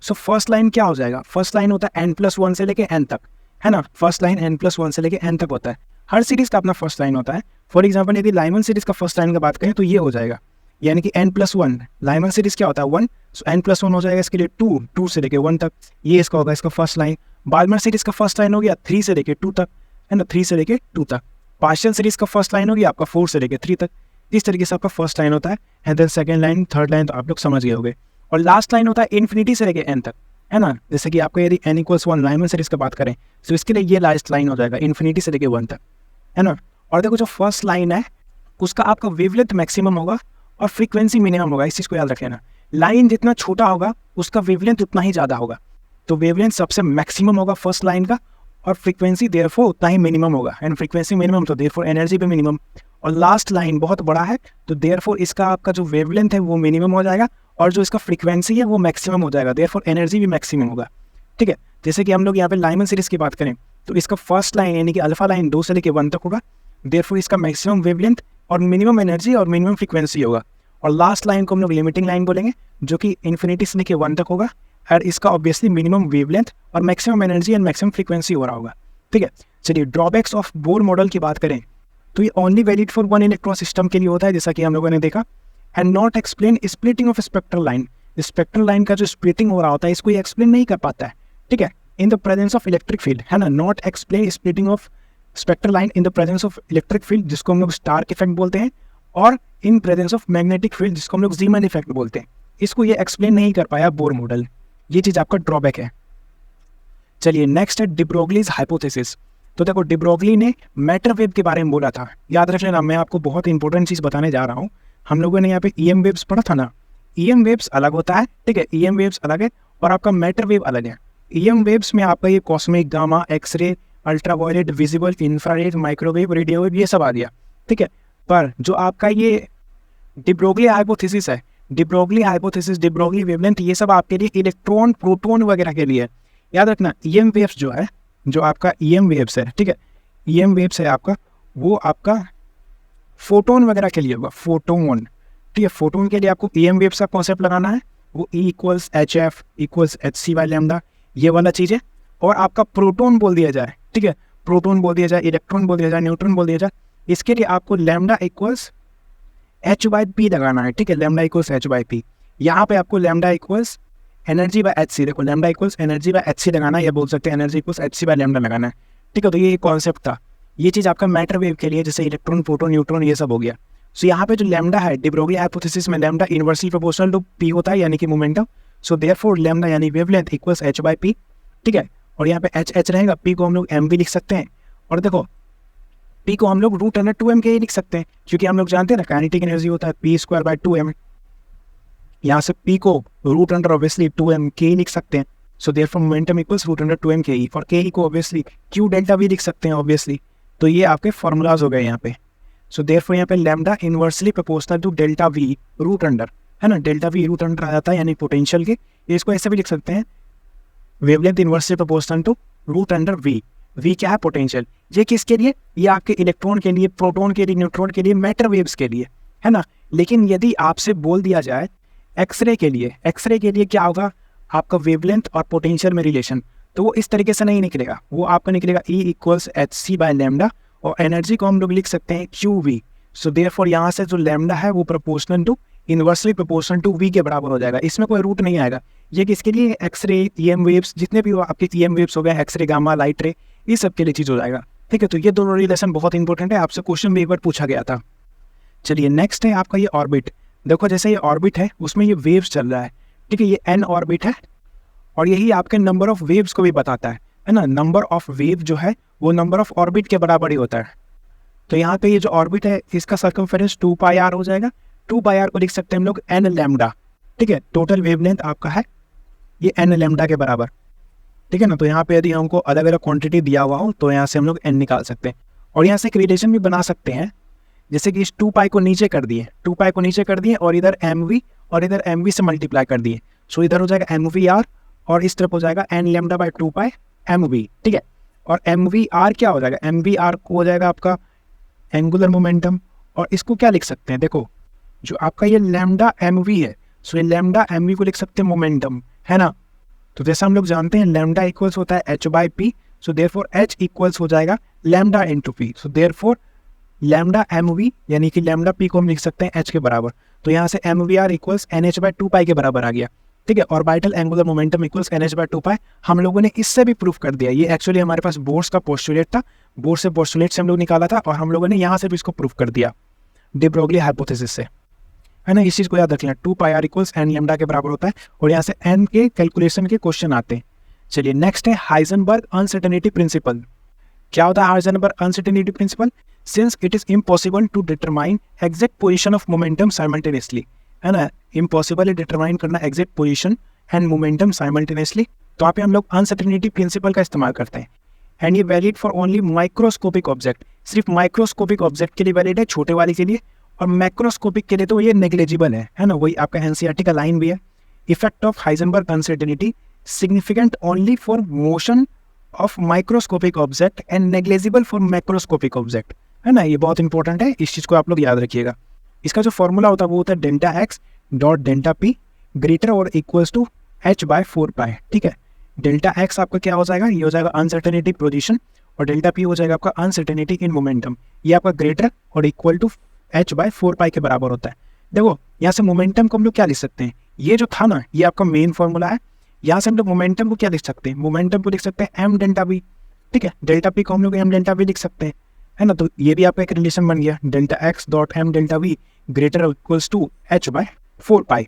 सो फर्स्ट लाइन क्या हो जाएगा, फर्स्ट लाइन होता है N+1 से लेके N तक, है ना। फर्स्ट लाइन N+1 से लेके N तक होता है, हर सीरीज का अपना फर्स्ट लाइन होता है। फॉर एग्जाम्पल यदि लाइमन सीरीज का फर्स्ट लाइन की बात करें तो ये हो जाएगा, यानी कि N+1, लाइमन सीरीज क्या होता है 1, सो N+1 हो जाएगा इसके लिए 2 से लेके 1 तक, ये इसका होगा इसका फर्स्ट लाइन। बाल्मर सीरीज का फर्स्ट लाइन हो गया 3 से लेके 2 तक, है ना, 3 से लेके 2 तक। पार्शियल सीरीज का फर्स्ट लाइन हो गया आपका 4 से लेके 3 तक। इस तरीके से आपका फर्स्ट लाइन होता है, and then second line, third line, तो आप लोग समझ गए होंगे। और लास्ट लाइन होता है इन्फिनिटी से लेके N तक, है ना। जैसे कि आपको यदि N=1 लाइमन सीरीज का बात करें तो इसके लिए ये लास्ट लाइन हो जाएगा इन्फिनिटी से लेके 1 तक, है ना। और देखो जो फर्स्ट लाइन है उसका आपका वेवलेंथ मैक्सिमम होगा और फ्रीक्वेंसी मिनिमम होगा, इस चीज़ को याद रख लेना। लाइन जितना छोटा होगा उसका वेवलेंथ उतना ही ज़्यादा होगा, तो वेवलेंथ सबसे मैक्सिमम होगा फर्स्ट लाइन का और फ्रीक्वेंसी देयरफॉर उतना ही मिनिमम होगा, एंड फ्रीक्वेंसी मिनिमम तो देयरफॉर एनर्जी भी मिनिमम। और लास्ट लाइन बहुत बड़ा है तो देयरफॉर इसका आपका जो वेवलेंथ है वो मिनिमम हो जाएगा और जो इसका फ्रीक्वेंसी है वो मैक्सिमम हो जाएगा, देयरफॉर एनर्जी भी मैक्सिमम होगा, ठीक है। जैसे कि हम लोग यहाँ पे लाइमन सीरीज की बात करें तो इसका फर्स्ट लाइन यानी कि अल्फा लाइन 2 से लेके 1 तक होगा, देयरफॉर इसका मैक्सिमम वेवलेंथ और मिनिमम एनर्जी और मिनिमम फ्रीक्वेंसी होगा। और लास्ट लाइन को हम लोग लिमिटिंग लाइन बोलेंगे जो कि इन्फिनिटी से लेके 1 तक होगा, और इसका ऑब्वियसली मिनिमम वेवलेंथ और maximum energy and maximum frequency हो रहा होगा, ठीक है। चलिए ड्रॉबैक्स ऑफ बोर मॉडल की बात करें तो ये only valid for 1 electron system के लिए होता है, जैसा कि हम लोगों ने देखा, and not explain splitting of spectral line. Spectral line का जो स्प्लिटिंग हो रहा होता है इसको ये एक्सप्लेन नहीं कर पाता है, ठीक है, in the presence of electric field, है ना। Not explain splitting of spectral line in the presence of electric field, जिसको हम लोग स्टार्क इफेक्ट बोलते हैं, और in presence of magnetic field, जिसको हम लोग जीमन इफेक्ट बोलते हैं। इसको ये एक्सप्लेन नहीं कर पाया बोर मॉडल, ये चीज़ आपका ड्रॉबैक है। चलिए नेक्स्ट है डिब्रोगलीज हाइपोथेसिस। तो देखो डिब्रोगली ने मैटर वेव के बारे में बोला था, याद रख लेना, मैं आपको बहुत इंपॉर्टेंट चीज़ बताने जा रहा हूँ। हम लोगों ने यहाँ पे EM वेव्स पढ़ा था ना, EM वेव्स अलग होता है, ठीक है, EM वेव्स अलग है और आपका मैटर वेव अलग है। EM वेव्स में आपका ये cosmic, gamma, X-ray, ultraviolet, visible, infrared, microwave, radio wave, ये सब आ गया, ठीक है। पर जो आपका ये डिब्रोगली हाइपोथेसिस है, डिब्रोगली हाइपोथेसिस, डिब्रोगली वेवलेंथ, ये सब आपके लिए इलेक्ट्रॉन, प्रोटॉन वगैरह के लिए। याद रखना EM वेव्स जो है, जो आपका EM वेव्स है, ठीक है, EM वेव्स है आपका, वो आपका फोटोन वगैरह के लिए होगा, फोटोन, ठीक है। फोटोन के लिए आपको EM वेव्स का कॉन्सेप्ट लगाना है, वो E equals HF equals HC by lambda, ये वाला चीज़ है। और आपका प्रोटोन बोल दिया जाए, ठीक है, प्रोटोन बोल दिया जाए, इलेक्ट्रॉन बोल दिया जाए, न्यूट्रॉन बोल दिया जाए, इसके लिए आपको लैम्डा इक्वल्स H/P लगाना है, ठीक है, लैम्डा इक्वल्स H/P। यहाँ पे आपको lambda equals energy by HC, देखो lambda equals energy by HC लगाना है, या बोल सकते हैं energy equals HC by lambda लगाना है, ठीक है। तो ये कॉन्सेप्ट था, ये चीज़ आपका मैटर वेव के लिए, जैसे इलेक्ट्रॉन, प्रोटॉन, न्यूट्रॉन, ये सब हो गया। सो यहाँ पे जो लैम्डा है, डी ब्रोगली हाइपोथेसिस में lambda inversely proportional to P होता है, यानी कि मोमेंटम। सो देयरफॉर लैम्डा यानी वेवलेंथ इक्वल्स H/P, ठीक है। और यहाँ पे H रहेगा, P को हम लोग M भी लिख सकते हैं, और देखो P को हम लोग √2m के ही लिख सकते हैं, क्योंकि हम लोग जानते हैं ना काइनेटिक एनर्जी होता है P²/2m। यहाँ से P को √अंडर ऑब्वियसली 2m के ही लिख सकते हैं। So therefore momentum equals √2m के ही, और के ही को ऑब्वियसली Q डेल्टा भी लिख सकते हैं ऑब्वियसली। तो ये आपके फॉर्मूलाज हो गए यहाँ पे। सो देयरफॉर यहाँ पे lambda inversely proportional to delta V √under, है ना, डेल्टा V √अंडर आ जाता है यानी पोटेंशियल के। इसको ऐसे भी लिख सकते हैं, wavelength inversely proportional to √under V। V क्या है? पोटेंशियल। ये किसके लिए? ये आपके इलेक्ट्रॉन के लिए, प्रोटॉन के लिए, न्यूट्रॉन के लिए, मैटर वेव्स के लिए, है ना। लेकिन यदि आपसे बोल दिया जाए एक्सरे के लिए, एक्सरे के लिए क्या होगा? आपका वेवलेंथ और पोटेंशियल में रिलेशन, तो वो इस तरीके से नहीं निकलेगा, वो आपका निकलेगा E equals HC by lambda, और एनर्जी को हम लोग लिख सकते हैं QV। सो देयरफॉर यहाँ से जो लैम्डा है वो proportional to, inversely proportional to V के बराबर हो जाएगा। इसमें कोई रूट नहीं आएगा। ये किसके लिए? एक्सरे, EM वेव्स, जितने भी आपके EM वेव्स हो गए, एक्सरे, गामा, लाइट रे, ये सब के लिए चीज़ हो जाएगा, ठीक है। तो ये दोनों रिलेशन बहुत इंपॉर्टेंट है, आपसे क्वेश्चन भी एक बार पूछा गया था। चलिए नेक्स्ट है आपका ये ऑर्बिट। देखो जैसे ये ऑर्बिट है, उसमें ये वेव्स चल रहा है, ठीक है, ये N ऑर्बिट है, और यही आपके नंबर ऑफ वेव्स को भी बताता है ना। नंबर ऑफ वेव जो है वो नंबर ऑफ ऑर्बिट के बराबर ही होता है। तो यहाँ पे ये जो ऑर्बिट है इसका सर्कमफेरेंस 2πr हो जाएगा। 2πr को लिख सकते हैं हम लोग N लैम्डा, ठीक है। टोटल वेवलेंथ आपका है ये N लैम्डा के बराबर, ठीक है ना। तो यहाँ पे यदि हमको अलग अलग क्वांटिटी दिया हुआ हो तो यहाँ से हम लोग N निकाल सकते हैं, और यहाँ से एक रिलेशन भी बना सकते हैं, जैसे कि इस 2π को नीचे कर दिए, 2π को नीचे कर दिए, और इधर mv और इधर mv से मल्टीप्लाई कर दिए। सो इधर हो जाएगा mvr, और इस तरफ हो जाएगा N लैम्डा बाय 2π mv, ठीक है। और mvr क्या हो जाएगा? mvr को हो जाएगा आपका एंगुलर मोमेंटम, और इसको क्या लिख सकते हैं? देखो जो आपका ये लैम्डा mv है, सो ये लैम्डा mv को लिख सकते हैं मोमेंटम, है ना। तो जैसा हम लोग जानते हैं लैम्डा इक्वल्स होता है H/P, so therefore H equals हो जाएगा लैम्डा इंटू P। सो देयरफॉर लैम्डा mv यानी कि लैम्डा P को हम लिख सकते हैं H के बराबर। तो यहाँ से mvr इक्वल्स NH/2π के बराबर आ गया, ठीक है। Orbital angular momentum equals NH/2π हम लोगों ने इससे भी प्रूफ कर दिया। ये एक्चुअली हमारे पास बोर्ड्स का पोस्टुलेट था, बोर्ड से पोस्टुलेट से हम लोग निकाला था, और हम लोगों ने यहाँ से भी इसको प्रूफ कर दिया डी ब्रोगली हाइपोथेसिस से, है ना। इस चीज़ को याद रख लें, 2πr इक्वल्स N लैम्डा के बराबर होता है, और यहाँ से N के कैलकुलेशन के क्वेश्चन आते हैं। चलिए नेक्स्ट है हाइजेनबर्ग अनसर्टेनिटी प्रिंसिपल। क्या होता है Heisenberg uncertainty principle? Since it is impossible to determine exact position of momentum simultaneously, है ना। इम्पॉसिबल है डिटरमाइन करना exact position and momentum simultaneously, तो यहाँ पे हम लोग अनसर्टेनिटी प्रिंसिपल का इस्तेमाल करते हैं। एंड ये valid for only microscopic object, सिर्फ माइक्रोस्कोपिक ऑब्जेक्ट के लिए वैलिड है, छोटे वाले के लिए, और मैक्रोस्कोपिक के लिए तो ये नेग्लिजिबल है ना। वही आपका एनसीईआरटी का लाइन भी है, effect of Heisenberg uncertainty significant only for motion of microscopic object and negligible for macroscopic object, है ना। ये बहुत इंपॉर्टेंट है, इस चीज़ को आप लोग याद रखिएगा। इसका जो फॉर्मूला होता है वो होता है delta X dot delta P greater और इक्वल्स टू H/4π, ठीक है। डेल्टा एक्स आपका क्या हो जाएगा? ये हो जाएगा अनसर्टेनिटी पोजीशन, और डेल्टा पी हो जाएगा आपका अनसर्टेनिटी इन मोमेंटम। ये आपका ग्रेटर और इक्वल टू H/4π के बराबर होता है। देखो यहाँ से मोमेंटम को हम लोग क्या लिख सकते हैं? ये जो था ना, ये आपका मेन फॉर्मूला है। यहाँ से हम लोग मोमेंटम को क्या लिख सकते हैं? मोमेंटम को लिख सकते हैं m डेल्टा v, ठीक है। डेल्टा पी को हम लोग m डेल्टा v लिख सकते हैं, है ना। तो ये भी आपका एक रिलेशन बन गया, delta X dot m delta v greater और इक्वल्स टू H/4π।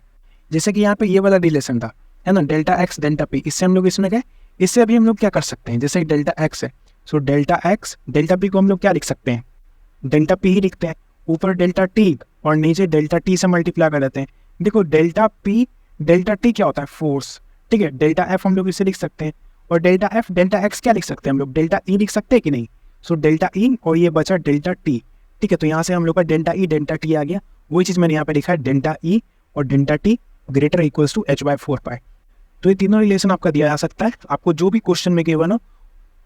जैसे कि यहाँ पे ये वाला रिलेशन था, है ना, डेल्टा एक्स डेल्टा पी, इससे हम लोग इसमें गए, इससे अभी हम लोग क्या कर सकते हैं? जैसे डेल्टा एक्स है, so delta x delta P को हम लोग क्या लिख सकते हैं? डेल्टा पी ही लिखते हैं, ऊपर डेल्टा टी और नीचे डेल्टा टी से मल्टीप्लाई कर देते हैं। देखो डेल्टा पी डेल्टा टी क्या होता है? फोर्स, ठीक है। डेल्टा एफ हम लोग इसे लिख सकते हैं, और डेल्टा एफ डेल्टा एक्स क्या लिख सकते हैं हम लोग? डेल्टा ई लिख सकते हैं कि नहीं? सो डेल्टा ई और ये बचा डेल्टा टी, ठीक है। तो यहाँ से हम लोग का डेल्टा ई डेल्टा टी आ गया, वही चीज़ मैंने यहाँ पे लिखा है, डेल्टा ई और delta T greater equals to H/4π। तो ये तीनों रिलेशन आपका दिया जा सकता है, आपको जो भी क्वेश्चन में गिवन हो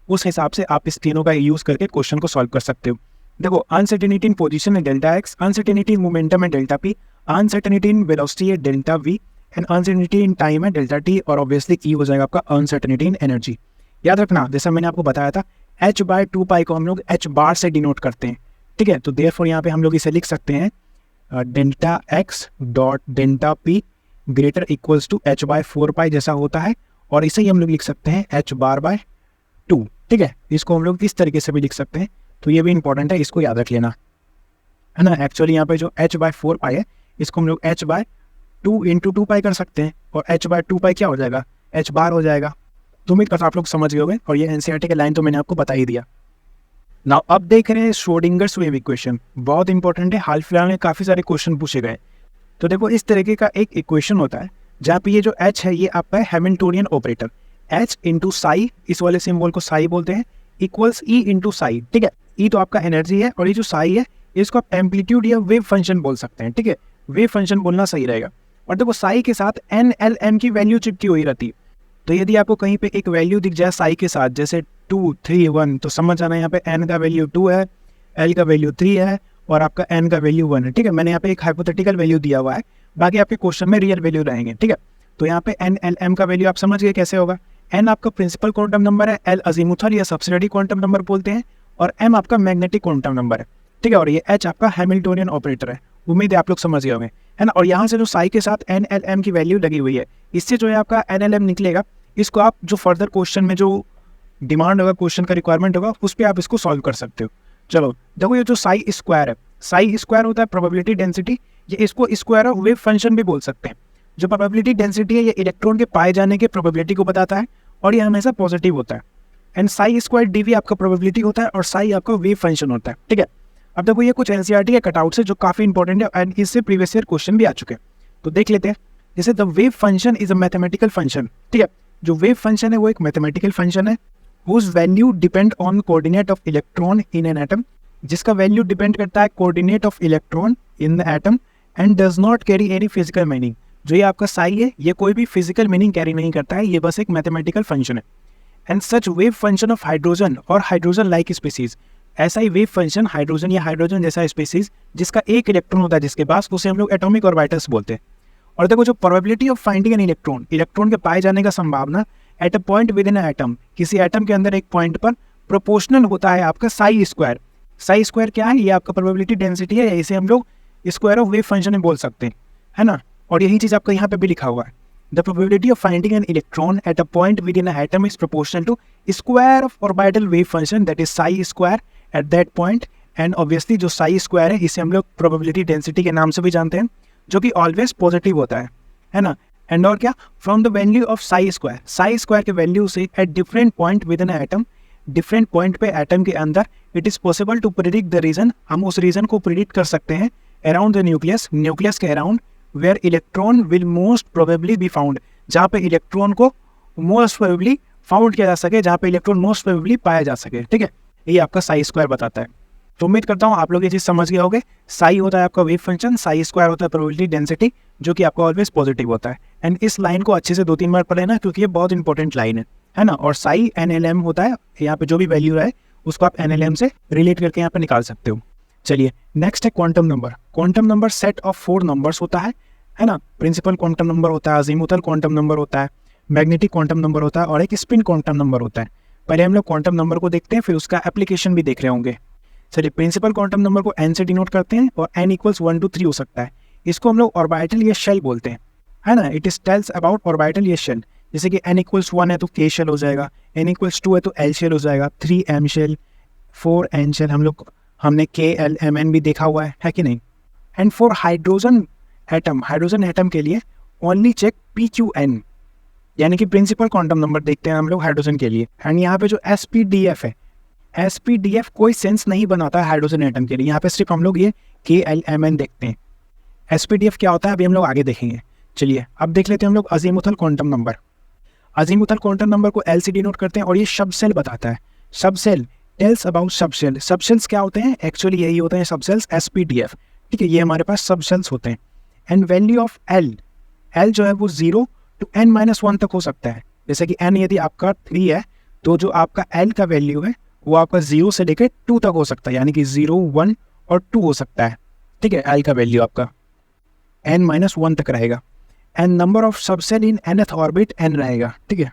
उस हिसाब से आप इस तीनों का यूज़ करके क्वेश्चन को सॉल्व कर सकते हो। देखो अनसर्टेनिटी इन पोजीशन है delta X, uncertainty in momentum है delta P, uncertainty in velocity है delta V and uncertainty in time है डेल्टा टी, और ऑब्वियसली ई हो जाएगा आपका अनसर्टेनिटी इन एनर्जी। याद रखना जैसा मैंने आपको बताया था h/2 को हम लोग h बार से डिनोट करते हैं, ठीक है। तो देयरफॉर यहाँ पे हम लोग इसे लिख सकते हैं delta X dot delta P greater equals to h/4 जैसा होता है, और इसे ही हम लोग लिख सकते हैं h/2, ठीक है। इसको हम लोग इस तरीके से भी लिख सकते हैं, तो ये भी इंपॉर्टेंट है, इसको याद रख लेना, है ना। एक्चुअली यहाँ पे जो h/4 है इसको हम लोग h/2 इंटू 2 कर सकते हैं, और h/2 क्या हो जाएगा, h बार हो जाएगा। तो उम्मीद करता आप लोग समझ गए होंगे, और ये एनसीईआरटी के लाइन तो मैंने आपको बता ही दिया। नाउ अब देख रहे हैं श्रोडिंगर्स वेव इक्वेशन, बहुत इंपॉर्टेंट है, हाल फिलहाल में काफ़ी सारे क्वेश्चन पूछे गए। तो देखो इस तरीके का एक इक्वेशन होता है जहाँ पे ये जो h है ये आपका है Hamiltonian operator, h into Sai, इस वाले सिंबल को साई बोलते हैं, इक्वल्स ई इंटू साई, ठीक है। ई तो आपका एनर्जी है, और ये जो साई है इसको आप एम्पलीट्यूड या वेव फंक्शन बोल सकते हैं, ठीक है। वेव फंक्शन बोलना सही रहेगा। और देखो साई के साथ NLM की वैल्यू चिपकी हुई रहती है, तो यदि आपको कहीं पे एक वैल्यू दिख जाए साई के साथ, जैसे 2, 3, 1, तो समझ जाना यहाँ पे n का वैल्यू 2 है, l का वैल्यू 3 है, और आपका n का वैल्यू 1 है, ठीक है। मैंने यहाँ पे एक हाइपोथेटिकल वैल्यू दिया हुआ है, बाकी आपके क्वेश्चन में रियल वैल्यू रहेंगे, ठीक है। तो यहाँ पे NLM का वैल्यू आप समझ गए कैसे होगा। n आपका प्रिंसिपल क्वांटम नंबर है, l अजीमुथल या सब्सिडियरी क्वांटम नंबर बोलते हैं, और m आपका मैग्नेटिक क्वांटम नंबर है, ठीक है। और ये h आपका हैमिल्टोनियन ऑपरेटर है। उम्मीद है आप लोग समझ गए होंगे, है ना। और यहाँ से जो साई के साथ NLM की वैल्यू लगी हुई है, इससे जो है आपका NLM निकलेगा। इसको आप जो फर्दर क्वेश्चन में जो डिमांड होगा, क्वेश्चन का रिक्वायरमेंट होगा, उस पर आप इसको सॉल्व कर सकते हो। चलो देखो ये जो साई स्क्वायर है, साई स्क्वायर होता है प्रोबेबिलिटी डेंसिटी, ये इसको स्क्वायर ऑफ वेव फंक्शन भी बोल सकते हैं। जो प्रोबेबिलिटी डेंसिटी है ये इलेक्ट्रॉन के पाए जाने के प्रोबेबिलिटी को बताता है, और ये हमेशा पॉजिटिव होता है। And psi square D V आपका प्रोबेबिलिटी होता है, और साई आपका वेव फंक्शन होता है, ठीक है। अब देखो ये कुछ एनसीईआरटी के कटआउट है जो काफी इंपॉर्टेंट है, एंड इससे प्रीवियस ईयर क्वेश्चन भी आ चुके हैं, तो देख लेते हैं। जैसे the wave function is a mathematical function, ठीक है। जो वेव फंक्शन है वो एक मैथमेटिकल फंक्शन है, whose value depend on coordinate of electron in an atom, जिसका वैल्यू डिपेंड करता है coordinate of electron in the atom, and does not carry any physical meaning. जो ये आपका साई है ये कोई भी फिजिकल मीनिंग कैरी नहीं करता है, ये बस एक मैथमेटिकल फंक्शन है। And such wave function of hydrogen और हाइड्रोजन लाइक स्पीसीज, ऐसा ही वेव फंक्शन हाइड्रोजन या हाइड्रोजन जैसा स्पीसीज जिसका एक इलेक्ट्रॉन होता है जिसके पास, उसे हम लोग एटॉमिक ऑर्बिटल्स बोलते हैं। और देखो जो probability of finding an electron, electron के पाए जाने का संभावना eight a point within atom, किसी एटम के अंदर एक पॉइंट पर प्रोपोर्शनल होता है आपका साई स्क्वायर। साई स्क्वायर क्या है, ये आपका प्रोबेबिलिटी डेंसिटी है, इसे हम लोग स्क्वायर ऑफ वेव फंक्शन में बोल सकते हैं, है ना। और यही चीज़ आपका यहाँ पे भी लिखा हुआ है, the probability of finding an electron at a point within atom is proportional to square of orbital wave function that is psi square at that point. And obviously जो साई स्क्वायर है इसे हम लोग probability density के नाम से भी जानते हैं, जो कि ऑलवेज पॉजिटिव होता है ना। एंड और क्या, from the value of psi square के वैल्यू से at different point within atom, different point पे एटम के अंदर it is possible to predict the region, हम उस रीजन को प्रिडिक्ट कर सकते हैं अराउंड द न्यूक्लियस, न्यूक्लियस के around, where electron will most probably be found, जहाँ पे इलेक्ट्रॉन को मोस्ट प्रोबेबली फाउंड किया जा सके, जहाँ पे इलेक्ट्रॉन मोस्ट प्रोबेबली पाया जा सके, ठीक है। ये आपका साई स्क्वायर बताता है। तो उम्मीद करता हूँ आप लोग ये चीज़ समझ गए होंगे। साई होता है आपका वेव फंक्शन, साई स्क्वायर होता है प्रोबेबिलिटी डेंसिटी, जो कि आपका ऑलवेज पॉजिटिव होता है। एंड इस लाइन को अच्छे से 2-3 बार पढ़ लेना, क्योंकि ये बहुत इंपॉर्टेंट लाइन है ना। और साई NLM होता है, यहाँ पे जो भी वैल्यू है उसको आप NLM से रिलेट करके यहाँ पे निकाल सकते हो। चलिए नेक्स्ट है quantum number. Quantum number set of 4 numbers होता है ना। प्रिंसिपल क्वांटम नंबर होता है, अजीमुथल क्वांटम नंबर होता है, मैग्नेटिक क्वांटम नंबर होता है, और एक स्पिन क्वांटम नंबर होता है। पहले हम लोग क्वांटम नंबर को देखते हैं, फिर उसका एप्लीकेशन भी देख रहे होंगे। चलिए प्रिंसिपल क्वांटम नंबर को n से डिनोट करते हैं, और n = 1 to 3 हो सकता है। इसको हम लोग ऑर्बिटल या शेल बोलते हैं, है ना। It is tells about orbital या शेल। जैसे कि n = 1 है तो k शेल हो जाएगा, n = 2 है तो l शेल हो जाएगा, 3 m शेल, 4 n शेल। हमने k l m n भी देखा हुआ है कि नहीं। एंड फॉर हाइड्रोजन एटम के लिए ओनली चेक PQN, यानी कि प्रिंसिपल क्वांटम नंबर देखते हैं हम लोग हाइड्रोजन के लिए। एंड यहाँ पे जो SPDF है, SPDF कोई सेंस नहीं बनाता है हाइड्रोजन एटम के लिए, यहाँ पे सिर्फ हम लोग ये KLMN देखते हैं। SPDF क्या होता है अभी हम लोग आगे देखेंगे। चलिए अब देख लेते हैं हम लोग azimuthal quantum number. Azimuthal quantum number को L से डिनोट करते हैं, और ये सब सेल बताता है। सब सेल टेल्स अबाउट सब सेल। सब सेल्स क्या होते हैं, एक्चुअली यही होते हैं सब सेल्स, SPDF, ठीक है। ये हमारे पास सब सेल्स होते हैं। एंड वैल्यू ऑफ L जो है वो 0 to n-1 तक हो सकता है। जैसे कि n यदि आपका 3 है तो जो आपका L का वैल्यू है वो आपका 0 से लेकर 2 तक हो सकता है, यानी कि 0, 1 और 2 हो सकता है, ठीक है। एल का वैल्यू आपका n-1 तक रहेगा। And number of subshell in nth orbit n रहेगा, ठीक है।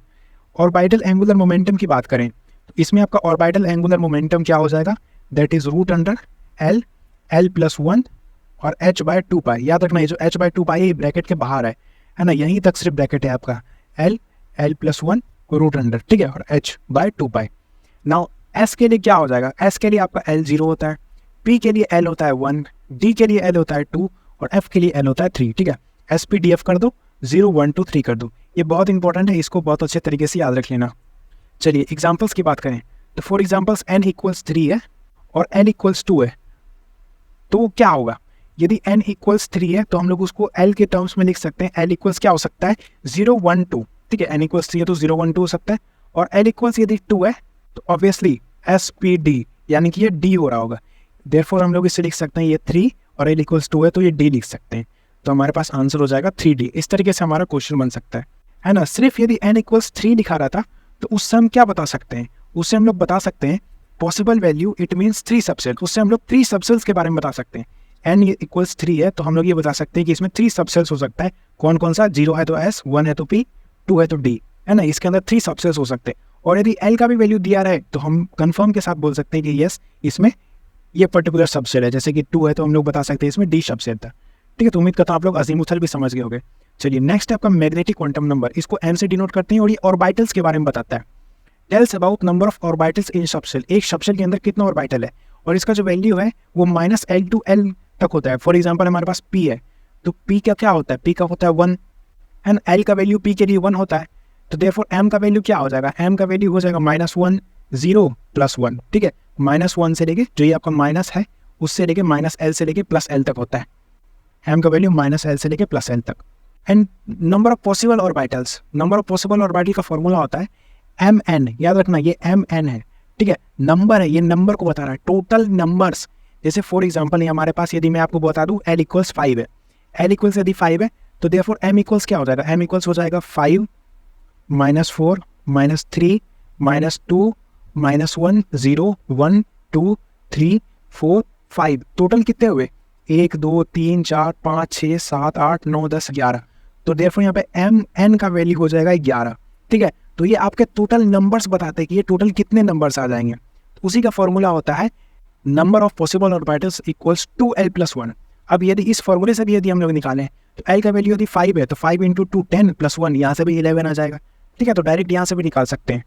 ऑर्बिटल एंगुलर मोमेंटम की बात करें तो इसमें आपका ऑर्बिटल एंगुलर मोमेंटम क्या हो जाएगा, that is root under L, L plus 1 और h बाय 2 पाई। याद रखना ये जो h बाय 2 पाई है ब्रैकेट के बाहर है ना, यहीं तक सिर्फ ब्रैकेट है आपका L, L plus 1 root under, ठीक है, और h by 2 pi. Now s के लिए क्या हो जाएगा, s के लिए आपका l 0 होता है, p के लिए l होता है 1, d के लिए l होता है 2 और f के लिए l होता है 3, ठीक है। s p d f कर दो, 0, 1, 2, 3 कर दो। ये बहुत इंपॉर्टेंट है, इसको बहुत अच्छे तरीके से याद रख लेना। चलिए एग्जाम्पल्स की बात करें तो फॉर एग्जाम्पल्स n इक्वल्स 3 है और n इक्वल्स 2 है, तो क्या होगा, यदि n इक्वल्स 3 है तो हम लोग उसको l के टर्म्स में लिख सकते हैं। l इक्वल्स क्या हो सकता है, 0, 1, 2, ठीक है। n इक्वल्स 3 है तो 0, 1, 2 हो सकता है, और l इक्वल्स यदि 2 है तो ऑब्वियसली s p d, यानी कि ये d हो रहा होगा। देयरफॉर हम लोग इसे लिख सकते हैं ये 3 और l इक्वल्स 2 है तो ये d लिख सकते हैं, तो हमारे पास आंसर हो जाएगा 3d। इस तरीके से हमारा क्वेश्चन बन सकता है ना। सिर्फ यदि n इक्वल्स 3 लिखा रहा था तो उससे हम क्या बता सकते हैं, उससे हम लोग बता सकते हैं possible value it means 3 subshell, उससे हम लोग 3 सबसेल्स के बारे में बता सकते हैं। n इक्वल्स 3 है तो हम लोग ये बता सकते हैं कि इसमें 3 सबसेल्स हो सकता है। कौन कौन सा, 0 है तो s, 1 है तो p, 2 है तो d, है ना। इसके अंदर 3 सबसेल्स हो सकते हैं। और यदि l का भी वैल्यू दिया रहे तो हम कंफर्म के साथ बोल सकते हैं कि यस इसमें ये पर्टिकुलर सबसेल है। जैसे कि 2 है तो हम लोग बता सकते हैं इसमें d सबसेल था, ठीक है। तो उम्मीद करता हूँ आप लोग अजीमुथल भी समझ गए होंगे। चलिए नेक्स्ट है आपका मैग्नेटिक क्वांटम नंबर, इसको m से डिनोट करते हैं और ये ऑर्बिटल्स के बारे में बताता है। Tells about number of orbitals in subshell, एक सबसेल के अंदर कितना ऑर्बिटल है और इसका जो वैल्यू है वो -l to l तक होता है। फॉर एग्जांपल हमारे पास p है तो p का क्या होता है, p का होता है 1 एंड l का वैल्यू p के लिए 1 होता है, तो देयरफॉर m का वैल्यू क्या हो जाएगा, m का वैल्यू हो जाएगा -1, 0 प्लस 1, ठीक है। -1 से लेके जो ये आपका माइनस है उससे लेके -l से लेके +l तक होता है। m का वैल्यू -l से लेके +l तक। And number of possible orbitals, number of possible orbital का फॉर्मूला होता है mn, याद रखना ये mn है, ठीक है। नंबर है, ये नंबर को बता रहा है, टोटल नंबर्स। जैसे फॉर एग्जांपल ये हमारे पास यदि मैं आपको बता दूं l इक्वल्स 5 है, l इक्वल्स यदि 5 है तो देयरफॉर m इक्वल्स क्या हो जाएगा, m इक्वल्स हो जाएगा 5 -4 -3 -2 -1 0 1 2 3 4 5। टोटल कितने हुए, 1 2 3 4 5 6 7 8 9 10 11। तो देयरफॉर यहाँ पे mn का वैल्यू हो जाएगा 11, ठीक है। तो ये आपके टोटल नंबर्स बताते हैं कि ये टोटल कितने नंबर्स आ जाएंगे। तो उसी का फॉर्मूला होता है number of possible orbitals equals to l + 1। अब यदि इस फॉर्मूले से भी यदि हम लोग निकालें तो l का वैल्यू यदि 5 है तो 5 × 2 10 + 1, यहाँ से भी 11 आ जाएगा, ठीक है। तो डायरेक्ट यहाँ से भी निकाल सकते हैं।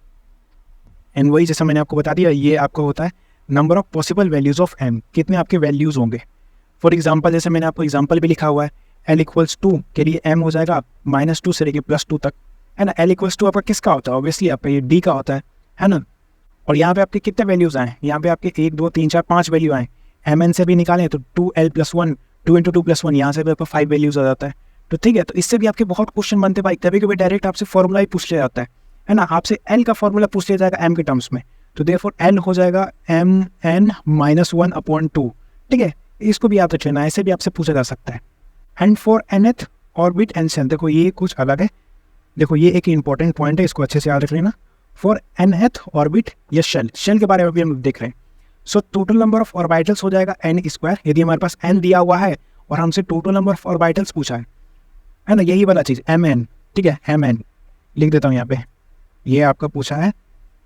एंड वही जैसा मैंने आपको बता दिया, ये आपको होता है number of possible values of m, कितने आपके वैल्यूज होंगे। फॉर एग्जाम्पल जैसे मैंने आपको एग्जाम्पल भी लिखा हुआ है, l इक्वल्स 2 के लिए m हो जाएगा -2 से लेके +2 तक, है ना। l इक्वल्स 2 आपका किसका होता है, ऑब्वियसली आपका ये d का होता है ना। और यहाँ पे आपके कितने वैल्यूज आए, यहाँ पे आपके 1 2 3 4 5 वैल्यू आए। mn से भी निकालें तो 2l + 1, 2 × 2 + 1, यहाँ से भी आपका 5 वैल्यूज आ जाता है। तो ठीक है, तो इससे भी आपके बहुत क्वेश्चन बनते भाई। कभी कभी डायरेक्ट आपसे फॉर्मूला ही पूछ लिया जाता है ना। आपसे l का फॉर्मूला पूछ लिया जाएगा m के टर्म्स में, तो देयरफॉर l हो जाएगा mn -1/2, ठीक है। इसको भी याद रख लेना, ऐसे भी आपसे पूछा जा सकता है। And for nth orbit and shell, देखो ये कुछ अलग है, देखो ये एक इंपॉर्टेंट पॉइंट है, इसको अच्छे से याद रख लेना। फॉर nth ऑर्बिट या शेल के बारे में भी हम देख रहे हैं। So total number of orbitals हो जाएगा n²। यदि हमारे पास n दिया हुआ है और हमसे टोटल नंबर ऑफ ऑर्बिटल्स पूछा है ना, यही वाला चीज़ mn, ठीक है। mn लिख देता हूँ यहाँ पे, ये आपका पूछा है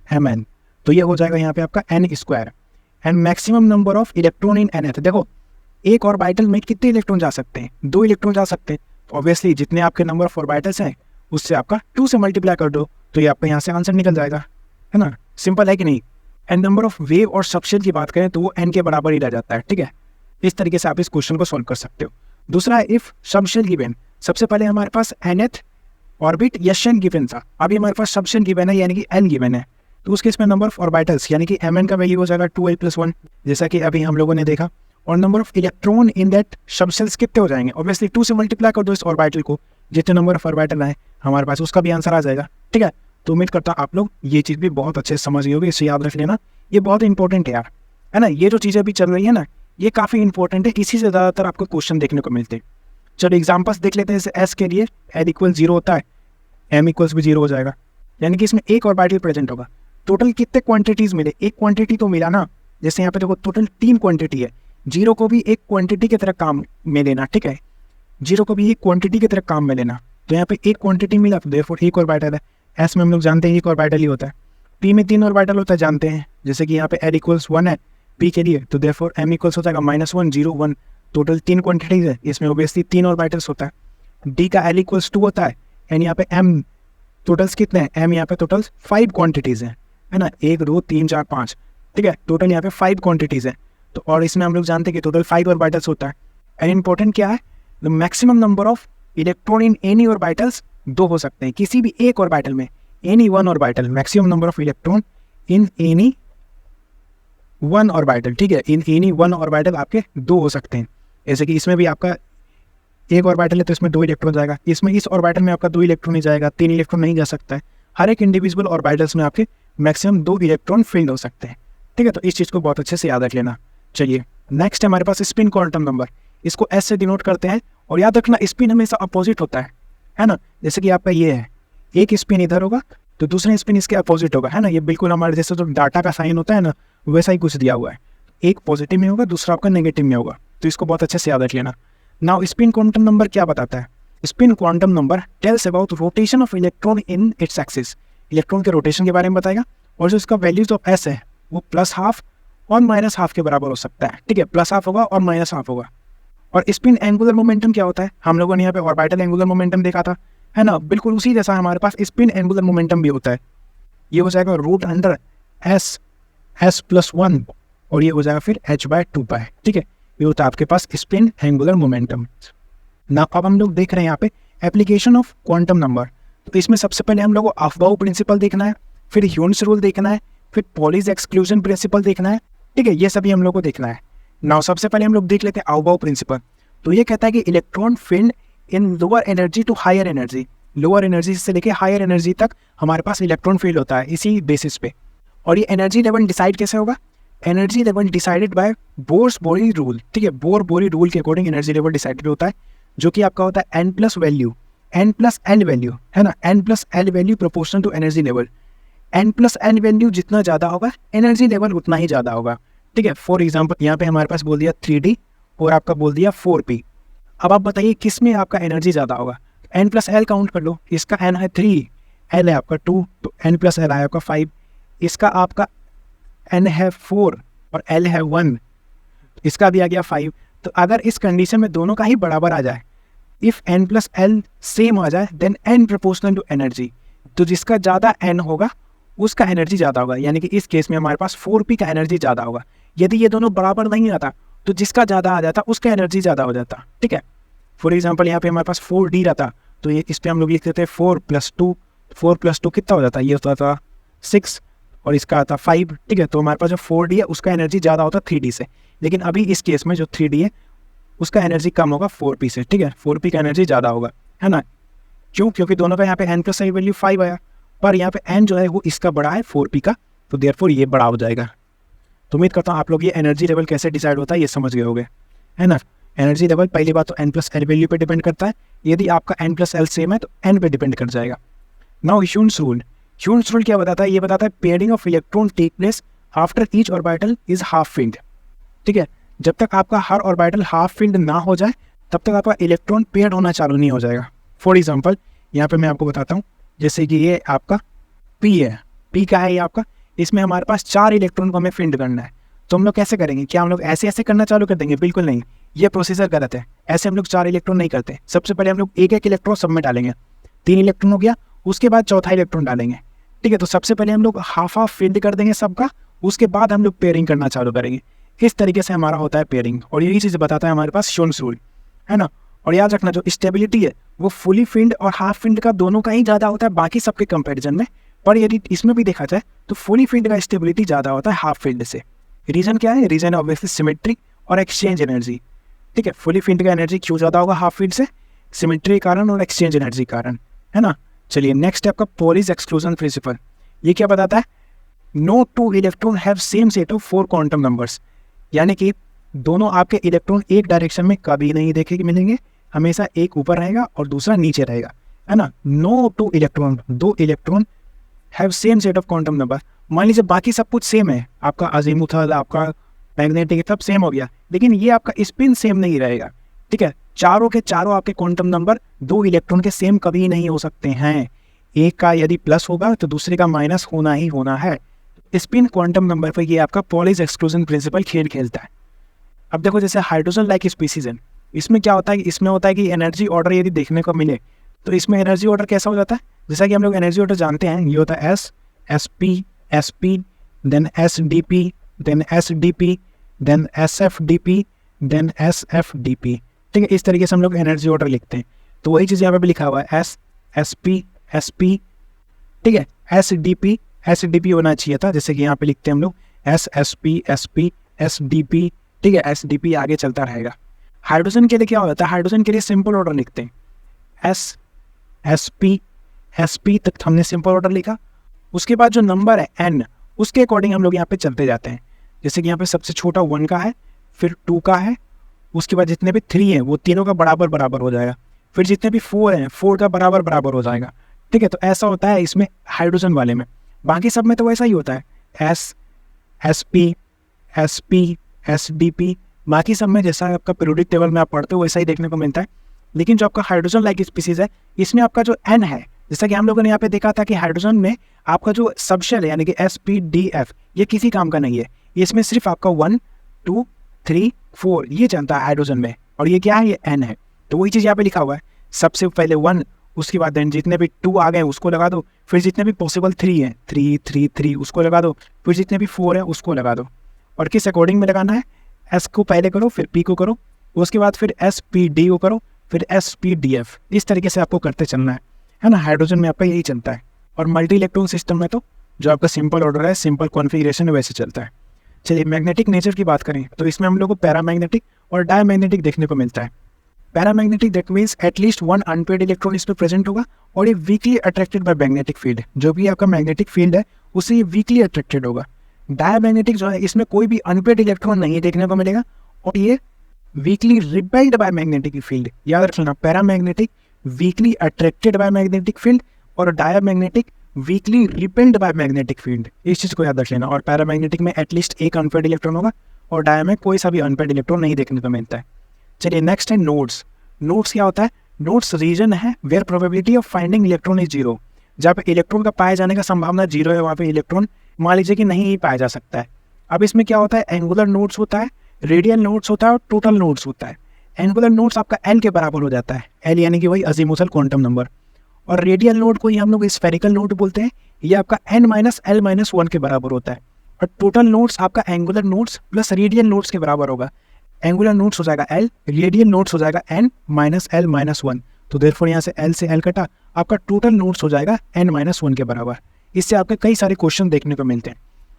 mn, तो ये हो जाएगा यहाँ पे आपका n²। And maximum number of electron in nth, देखो एक ऑर्बिटल में कितने इलेक्ट्रॉन जा सकते हैं, 2 इलेक्ट्रॉन जा सकते हैं। ऑब्वियसली जितने आपके नंबर ऑफ ऑर्बिटल्स हैं उससे आपका 2 से मल्टीप्लाई कर दो तो ये आपका यहाँ से आंसर निकल जाएगा, है ना। सिंपल है कि नहीं। एंड नंबर ऑफ वेव और सबशेल की बात करें तो वो n के बराबर ही रह जाता है, ठीक है। इस तरीके से आप इस क्वेश्चन को सॉल्व कर सकते हो। दूसरा है इफ सबशेल गिवन, सबसे पहले हमारे पास nth ऑर्बिट या शेल गिवन था, अभी हमारे पास सबशेल गिवन है यानी कि n गिवन है, तो उस केस में नंबर ऑफ ऑर्बिटल्स यानी कि mn का वैल्यू हो जाएगा 2l + 1, जैसा कि अभी हम लोगों ने देखा। और number of electron in that subshells कितने हो जाएंगे, ऑब्वियसली 2 से मल्टीप्लाई कर दो इस ऑर्बिटल को, जितने नंबर ऑफ ऑर्बिटल आए हमारे पास उसका भी आंसर आ जाएगा, ठीक है। तो उम्मीद करता हूँ आप लोग ये चीज़ भी बहुत अच्छे से समझ गए होगे, इसे याद रख लेना, ये बहुत इंपॉर्टेंट है यार, है ना। ये जो चीज़ें अभी चल रही है ना, ये काफ़ी इंपॉर्टेंट है, इसी से ज़्यादातर आपको क्वेश्चन देखने को मिलते हैं। चलो एग्जाम्पल्स देख लेते हैं। जैसे s के लिए l = 0 होता है, m = भी 0 हो जाएगा, यानी कि इसमें एक ऑर्बिटल प्रेजेंट होगा। टोटल कितने क्वांटिटीज मिले, एक क्वांटिटी तो मिला ना। जैसे यहाँ पे देखो टोटल 3 क्वांटिटी है, जीरो को भी एक क्वांटिटी की तरह काम में लेना, ठीक है, जीरो को भी एक क्वांटिटी की तरह काम में लेना। तो यहाँ पे एक क्वांटिटी मिला तो देयरफॉर एक ऑर्बिटल है। एस में हम लोग जानते हैं एक ऑर्बिटल ही होता है, पी में 3 ऑर्बिटल होता है जानते हैं, जैसे कि यहाँ पे एल इक्वल्स 1 है पी के लिए, तो देयरफॉर एम इक्वल्स हो जाएगा -1 0 1। टोटल 3 क्वांटिटीज है, इसमें ओबियसली 3 ऑर्बिटल्स होता है। डी का एल इक्वल्स 2 होता है, एंड यहाँ पे एम टोटल्स कितने हैं, एम यहाँ पे टोटल 5 क्वांटिटीज है ना, 1 2 3 4 5, ठीक है, टोटल यहाँ पे 5 क्वांटिटीज है। तो और इसमें हम लोग जानते हैं कि टोटल 5 ऑर्बिटल्स होता है। एंड इंपॉर्टेंट क्या है, the maximum number of electron in any orbitals 2 हो सकते हैं किसी भी एक ऑर्बिटल में, any one orbital, maximum number of electron in any one orbital, ठीक है, इन एनी वन ऑर्बिटल आपके 2 हो सकते हैं। जैसे कि इसमें भी आपका एक ऑर्बिटल है तो इसमें 2 इलेक्ट्रॉन जाएगा, इसमें इस ऑर्बिटल में आपका 2 इलेक्ट्रॉन ही जाएगा, 3 इलेक्ट्रॉन नहीं जा सकता है। हर एक इंडिविजुअल ऑर्बिटल्स में आपके मैक्सिमम 2 इलेक्ट्रॉन फील्ड हो सकते हैं, ठीक है। तो इस चीज़ को बहुत अच्छे से याद रख लेना। चलिए नेक्स्ट है हमारे पास स्पिन क्वांटम नंबर, इसको एस से डिनोट करते हैं। और याद रखना स्पिन हमेशा अपोजिट होता है ना, जैसे कि आपका ये है, एक स्पिन इधर होगा तो दूसरा स्पिन इसके अपोजिट होगा, है ना, ये बिल्कुल हमारे जैसे जो डाटा का साइन होता है ना वैसा ही कुछ दिया हुआ है, एक पॉजिटिव में होगा दूसरा आपका नेगेटिव में होगा, तो इसको बहुत अच्छे से याद रख लेना। नाउ स्पिन क्वांटम नंबर क्या बताता है, spin quantum number tells about rotation of electron in its axis, electron के रोटेशन के बारे में बताएगा। और जो इसका वैल्यूज ऑफ एस है वो +½ और -½ के बराबर हो सकता है, ठीक है, +½ होगा और -½ होगा। और स्पिन एंगुलर मोमेंटम क्या होता है, हम लोगों ने यहाँ पे ऑर्बिटल एंगुलर मोमेंटम देखा था, है ना, बिल्कुल उसी जैसा हमारे पास स्पिन एंगुलर मोमेंटम भी होता है। ये हो जाएगा √S+1 और ये हो जाएगा फिर h/2π, ठीक है, ये होता है आपके पास स्पिन एंगुलर मोमेंटम। ना अब हम लोग देख रहे हैं यहाँ पे एप्लीकेशन ऑफ क्वांटम नंबर। तो इसमें सबसे पहले हम लोग को अफबाउ प्रिंसिपल देखना है, फिर ह्यून्स रूल देखना है, फिर पॉलीज एक्सक्लूजन प्रिंसिपल देखना है, ठीक है, ये सभी हम लोग को देखना है। नाउ सबसे पहले हम लोग देख लेते हैं अफबाउ प्रिंसिपल। तो ये कहता है कि electron field in lower energy to higher energy, lower energy से लेके हायर एनर्जी तक हमारे पास इलेक्ट्रॉन फील्ड होता है इसी बेसिस पे। और ये एनर्जी लेवल डिसाइड कैसे होगा, energy level decided by Bohr Bury rule, ठीक है, बोर-बोरी रूल के अकॉर्डिंग एनर्जी लेवल डिसाइडेड होता है, जो कि आपका होता है n+ वैल्यू, n+l वैल्यू, है ना, n+l value proportional to energy level. n+l value जितना ज़्यादा होगा एनर्जी लेवल उतना ही ज़्यादा होगा, ठीक है। फॉर एग्जाम्पल यहाँ पे हमारे पास बोल दिया 3D और आपका बोल दिया 4p। अब आप बताइए किस में आपका एनर्जी ज़्यादा होगा, n+l काउंट कर लो, इसका n है 3, l है आपका 2, तो n+l है आपका 5, इसका आपका n है 4 और l है 1, इसका भी आ गया 5। तो अगर इस कंडीशन में दोनों का ही बराबर आ जाए, इफ़ n+l सेम आ जाए, then n proportional to energy, तो जिसका ज़्यादा n होगा उसका एनर्जी ज़्यादा होगा, यानी कि इस केस में हमारे पास 4p का एनर्जी ज़्यादा होगा। यदि ये दोनों बराबर नहीं आता तो जिसका ज़्यादा आ जाता उसका एनर्जी ज़्यादा हो जाता, ठीक है। फॉर एग्जाम्पल यहाँ पे हमारे पास 4d रहता, तो ये इस पर हम लोग लिख देते हैं 4+2, 4+2 कितना हो जाता है, ये होता था 6 और इसका आता 5, ठीक है। तो हमारे पास जो 4d है उसका एनर्जी ज़्यादा होता 3d से, लेकिन अभी इस केस में जो 3d है उसका एनर्जी कम होगा 4p से, ठीक है, 4p का एनर्जी ज़्यादा होगा, है ना। क्यों, क्योंकि दोनों का यहाँ पे n+l वैल्यू 5 आया, पर यहाँ पे n जो है वो इसका बड़ा है 4p का, तो देयरफॉर ये बड़ा हो जाएगा। तो उम्मीद करता हूँ आप लोग ये एनर्जी लेवल कैसे डिसाइड होता है ये समझ गए होंगे, है ना। एनर्जी लेवल पहली बात तो n+l वैल्यू पे डिपेंड करता है, यदि आपका n+l सेम है तो n पे डिपेंड कर जाएगा। Now Hund's rule, Hund's rule क्या बताता है, ये बताता है pairing of electron take place after each orbital is half field, ठीक है। जब तक आपका हर ऑर्बिटल हाफ फील्ड ना हो जाए तब तक आपका इलेक्ट्रॉन पेयर्ड होना चालू नहीं हो जाएगा। फॉर एग्जाम्पल यहाँ पे मैं आपको बताता हूँ, जैसे कि ये आपका p है, p का है ये आपका, इसमें हमारे पास 4 इलेक्ट्रॉन को हमें फील्ड करना है, तो हम लोग कैसे करेंगे, क्या हम लोग ऐसे ऐसे करना चालू कर देंगे, बिल्कुल नहीं, ये प्रोसीजर गलत है, ऐसे हम लोग 4 इलेक्ट्रॉन नहीं करते। सबसे पहले हम लोग एक एक इलेक्ट्रॉन सब में डालेंगे, 3 इलेक्ट्रॉन हो गया, उसके बाद चौथा इलेक्ट्रॉन डालेंगे, ठीक है। तो सबसे पहले हम लोग हाफ फील्ड कर देंगे सबका, उसके बाद हम लोग पेयरिंग करना चालू करेंगे। इस तरीके से हमारा होता है पेयरिंग, और यही चीज़ बताता है हमारे पास ह्यून्स रूल, है ना। और याद रखना जो स्टेबिलिटी है वो फुली फील्ड और हाफ फील्ड का दोनों का ही ज़्यादा होता है बाकी सबके कंपैरिजन में, पर यदि इसमें भी देखा जाए तो फुली फील्ड का स्टेबिलिटी ज़्यादा होता है हाफ फील्ड से। रीज़न क्या है, रीज़न है ऑब्वियसली सिमेट्री और एक्सचेंज एनर्जी, ठीक है। फुली फील्ड का एनर्जी क्यों ज़्यादा होगा हाफ फील्ड से, सिमेट्री के कारण और एक्सचेंज एनर्जी के कारण, है ना। चलिए नेक्स्ट है आपका पॉलीज एक्सक्लूजन प्रिंसिपल। ये क्या बताता है, no 2 electron have same set of 4 quantum numbers, यानी कि दोनों आपके इलेक्ट्रॉन एक डायरेक्शन में कभी नहीं देखे कि मिलेंगे, हमेशा एक ऊपर रहेगा और दूसरा नीचे रहेगा, है ना। No 2 electron, 2 electron have same set of quantum number, मान लीजिए बाकी सब कुछ सेम है, आपका अजीमुथल, आपका मैग्नेटिक, सब सेम हो गया, लेकिन ये आपका स्पिन सेम नहीं रहेगा। ठीक है, चारों के चारों आपके क्वांटम नंबर 2 इलेक्ट्रॉन के सेम कभी नहीं हो सकते हैं। एक का यदि प्लस होगा तो दूसरे का माइनस होना ही होना है। स्पिन क्वांटम नंबर पर ये आपका पॉलिश एक्सक्लूजन प्रिंसिपल खेल खेलता है। अब देखो जैसे हाइड्रोजन लाइक स्पीसीज है, इसमें क्या होता है, इसमें होता है कि एनर्जी ऑर्डर यदि देखने को मिले तो इसमें एनर्जी ऑर्डर कैसा हो जाता है, जैसा कि हम लोग एनर्जी ऑर्डर जानते हैं, ये होता है S, S P, then S D P, then S D P, then S F D P, then S F D P. ठीक है, इस तरीके से हम लोग एनर्जी ऑर्डर लिखते हैं। तो वही चीज़ यहाँ पे भी लिखा हुआ है, एस, एस पी, ठीक है, एस डी पी होना चाहिए था, जैसे कि यहाँ पे लिखते हैं हम लोग S P, S D P. ठीक है, एस डी पी आगे चलता रहेगा। हाइड्रोजन के लिए क्या होता है, हाइड्रोजन के लिए सिंपल ऑर्डर लिखते हैं, एस पी तक हमने सिंपल ऑर्डर लिखा। उसके बाद जो नंबर है एन, उसके अकॉर्डिंग हम लोग यहाँ पे चलते जाते हैं। जैसे कि यहाँ पे सबसे छोटा 1 का है, फिर 2 का है, उसके बाद जितने भी 3 हैं वो तीनों का बराबर बराबर हो जाएगा, फिर जितने भी 4 हैं 4 का बराबर बराबर हो जाएगा। ठीक है, तो ऐसा होता है इसमें हाइड्रोजन वाले में। बाकी सब में तो वैसा ही होता है, S P, S D P, बाकी सब में जैसा आपका पीरियोडिक टेबल में आप पढ़ते हो वैसा ही देखने को मिलता है। लेकिन जो आपका हाइड्रोजन लाइक स्पीसीज है, इसमें आपका जो एन है, जैसा कि हम लोगों ने यहाँ पे देखा था कि हाइड्रोजन में आपका जो सबशेल है यानी कि एस पी डी एफ, ये किसी काम का नहीं है। इसमें सिर्फ आपका 1 2 3 4 ये चलता है हाइड्रोजन में, और ये क्या है, ये एन है। तो वही चीज़ यहाँ पे लिखा हुआ है, सबसे पहले 1, उसके बाद देन जितने भी 2 आ गए उसको लगा दो, फिर जितने भी पॉसिबल 3 हैं 3 उसको लगा दो, फिर जितने भी 4 हैं उसको लगा दो। और किस अकॉर्डिंग में लगाना है, एस को पहले करो, फिर पी को करो, उसके बाद फिर एस पी डी को करो, फिर एस पी डी एफ। इस तरीके से आपको करते चलना है ना। हाइड्रोजन में आपका यही चलता है। और मल्टी इलेक्ट्रॉन सिस्टम में तो जो आपका सिंपल ऑर्डर है, सिंपल कॉन्फ़िगरेशन है, वैसे चलता है। चलिए मैग्नेटिक नेचर की बात करें तो इसमें हम लोग को पैरामैग्नेटिक और डायमैग्नेटिक देखने को मिलता है। Paramagnetic that means at least 1 unpaired electron इसमें प्रेजेंट होगा, और ये weekly attracted by magnetic field, जो भी आपका मैग्नेटिक फील्ड है उससे ये वीकली अट्रैक्टेड होगा। डायमैग्नेटिक जो है, इसमें कोई भी अनपेड इलेक्ट्रॉन नहीं देखने को मिलेगा, और ये weakly repelled by magnetic field. याद रखना, paramagnetic weakly attracted by magnetic field, और diamagnetic weakly repelled by magnetic field. इस चीज़ को याद रख लेना। और पैरामैग्नेटिक में एटलीस्ट 1 अनपेड इलेक्ट्रॉन होगा, और डाया में कोई सा भी अनपेड इलेक्ट्रॉन नहीं देखने को मिलता है। चलिए नेक्स्ट है नोड्स। नोड्स क्या होता है, नोड्स रीजन है where probability of finding electron is 0। जहाँ पे इलेक्ट्रॉन का पाए जाने का संभावना 0 है, वहाँ पे इलेक्ट्रॉन मान लीजिए कि नहीं पाया जा सकता है। अब इसमें क्या होता है, एंगुलर नोड्स होता है, रेडियल नोड्स होता है, और टोटल नोड्स होता है। एंगुलर नोड्स आपका एल के बराबर हो जाता है, एल यानी कि वही अजीमुथल क्वांटम नंबर। और रेडियल नोड को ही हम लोग स्फेरिकल नोड बोलते हैं, ये आपका n-l-1 के बराबर होता है। और टोटल नोड्स आपका angular nodes plus radial nodes के बराबर होगा। एंगुलर नोड्स हो जाएगा l, रेडियल नोड्स हो जाएगा n-l-1। तो देयरफॉर यहाँ से l से l कटा, आपका टोटल नोड्स हो जाएगा n-1 के बराबर। इससे आपके कई सारे क्वेश्चन देखने को मिलते हैं।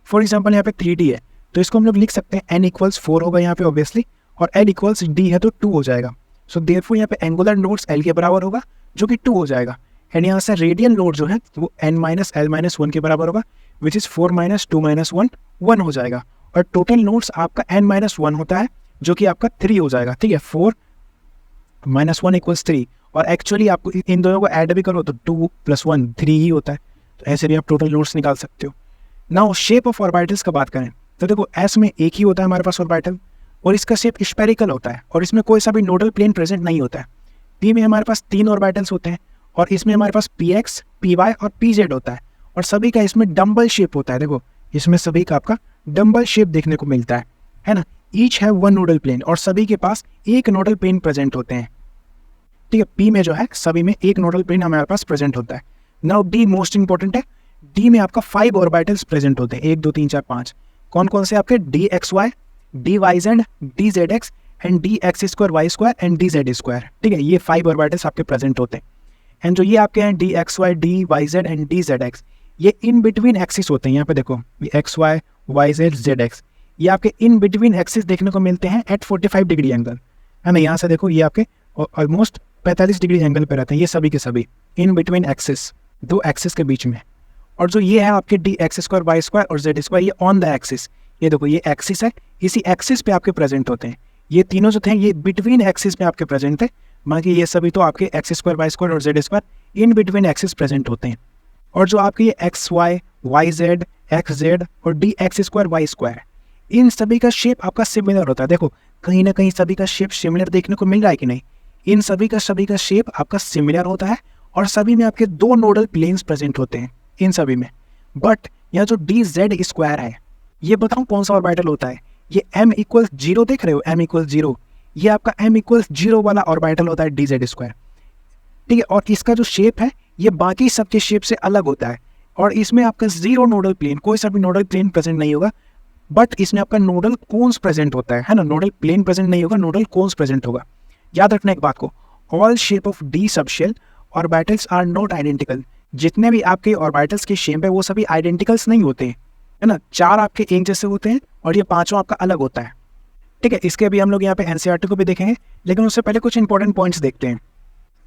फॉर एग्जाम्पल यहाँ पे 3D है, तो इसको हम लोग लिख सकते हैं n=4 होगा यहाँ पे ऑब्वियसली, और l=d है तो 2 हो जाएगा। सो देयरफॉर यहाँ पे एंगुलर नोड्स l के बराबर होगा, जो कि 2 हो जाएगा। एंड यहाँ से रेडियल नोड जो है वो n-l-1 के बराबर होगा, विच इज़ 4-2-1 1 हो जाएगा। और टोटल नोड्स आपका n-1 होता है, जो कि आपका 3 हो जाएगा। ठीक है, 4 - 1 = 3। और एक्चुअली आपको इन दोनों को ऐड भी करो तो 2 + 1 3 ही होता है। तो ऐसे भी आप टोटल नोड्स निकाल सकते हो। नाउ शेप ऑफ ऑर्बिटल्स का बात करें तो देखो, एस में एक ही होता है हमारे पास ऑर्बिटल, और इसका शेप स्फेरिकल होता है, और इसमें कोई सा भी नोडल प्लेन प्रेजेंट नहीं होता है। पी में हमारे पास 3 ऑर्बिटल्स होते हैं, और इसमें हमारे पास px, py और pz होता है, और सभी का इसमें डम्बल शेप होता है। देखो इसमें सभी का आपका डम्बल शेप देखने को मिलता है ना। ईच है 1 नोडल प्लेन, और सभी के पास एक नोडल प्लेन प्रेजेंट होते हैं। ठीक है, पी में जो है सभी में एक नोडल प्लेन हमारे पाज प्रेजेंट होता है। नाउ डी मोस्ट इंपॉर्टेंट है। डी में आपका 5 ऑर्बिटल्स प्रेजेंट होते हैं, 1 2 3 4 5। कौन कौन से आपके, dxy, dyz, dzx and dx²y² and dz²। ठीक है, ये 5 ऑर्बिटल्स आपके प्रेजेंट होते हैं। एंड जो ये आपके हैं dxy, dyz एंड dzx, ये इन बिटवीन एक्सिस होते हैं। यहाँ पे देखो ये xy, yz, zx, ये आपके इन बिटवीन एक्सिस देखने को मिलते हैं एट 45 डिग्री एंगल, है ना। यहाँ से देखो ये आपके ऑलमोस्ट 45 डिग्री एंगल पे रहते हैं, ये सभी के सभी इन बिटवीन एक्सिस, 2 एक्सिस के बीच में। और जो ये है आपके dx² y² और z², ये ऑन द एक्सिस, ये देखो ये एक्सिस है, इसी एक्सिस पे आपके प्रेजेंट होते हैं। ये तीनों जो थे ये बिटवीन एक्सिस पे आपके प्रेजेंट थे, बाकी ये सभी तो आपके x² y² और z² in between axis present होते हैं। और जो आपके ये X Y, Y Z, X Z और D X square Y square, इन सभी का शेप आपका सिमिलर होता है। देखो कहीं ना कहीं सभी का शेप सिमिलर देखने को मिल रहा है कि नहीं। इन सभी का शेप आपका सिमिलर होता है और सभी में आपके दो नोडल प्लेन्स प्रेजेंट होते हैं इन सभी में। बट यहाँ जो डी जेड स्क्वायर है, ये बताऊँ कौन सा ऑर्बिटल होता है। ये m इक्वल 0 देख रहे हो, m इक्वल 0, ये आपका m इक्वल 0 वाला ऑर्बिटल होता है डी जेड स्क्वायर, ठीक है। और इसका जो शेप है ये बाकी सबके शेप से अलग होता है और इसमें आपका जीरो नोडल प्लेन, कोई सा भी नोडल प्लेन प्रेजेंट नहीं होगा। बट इसमें आपका नोडल कोन्स प्रेजेंट होता है ना। नोडल प्लेन प्रेजेंट नहीं होगा, नोडल कोन्स प्रेजेंट होगा। याद रखना एक बात को, all shape of D subshell orbitals are not identical. जितने भी आपके ऑर्बिटल्स के शेप है वो सभी आइडेंटिकल्स नहीं होते हैं, है ना। 4 आपके एक जैसे होते हैं और ये 5वां आपका अलग होता है, ठीक है। इसके अभी हम लोग यहाँ पे एनसीईआरटी को भी देखेंगे, लेकिन उससे पहले कुछ इंपॉर्टेंट पॉइंट्स देखते हैं।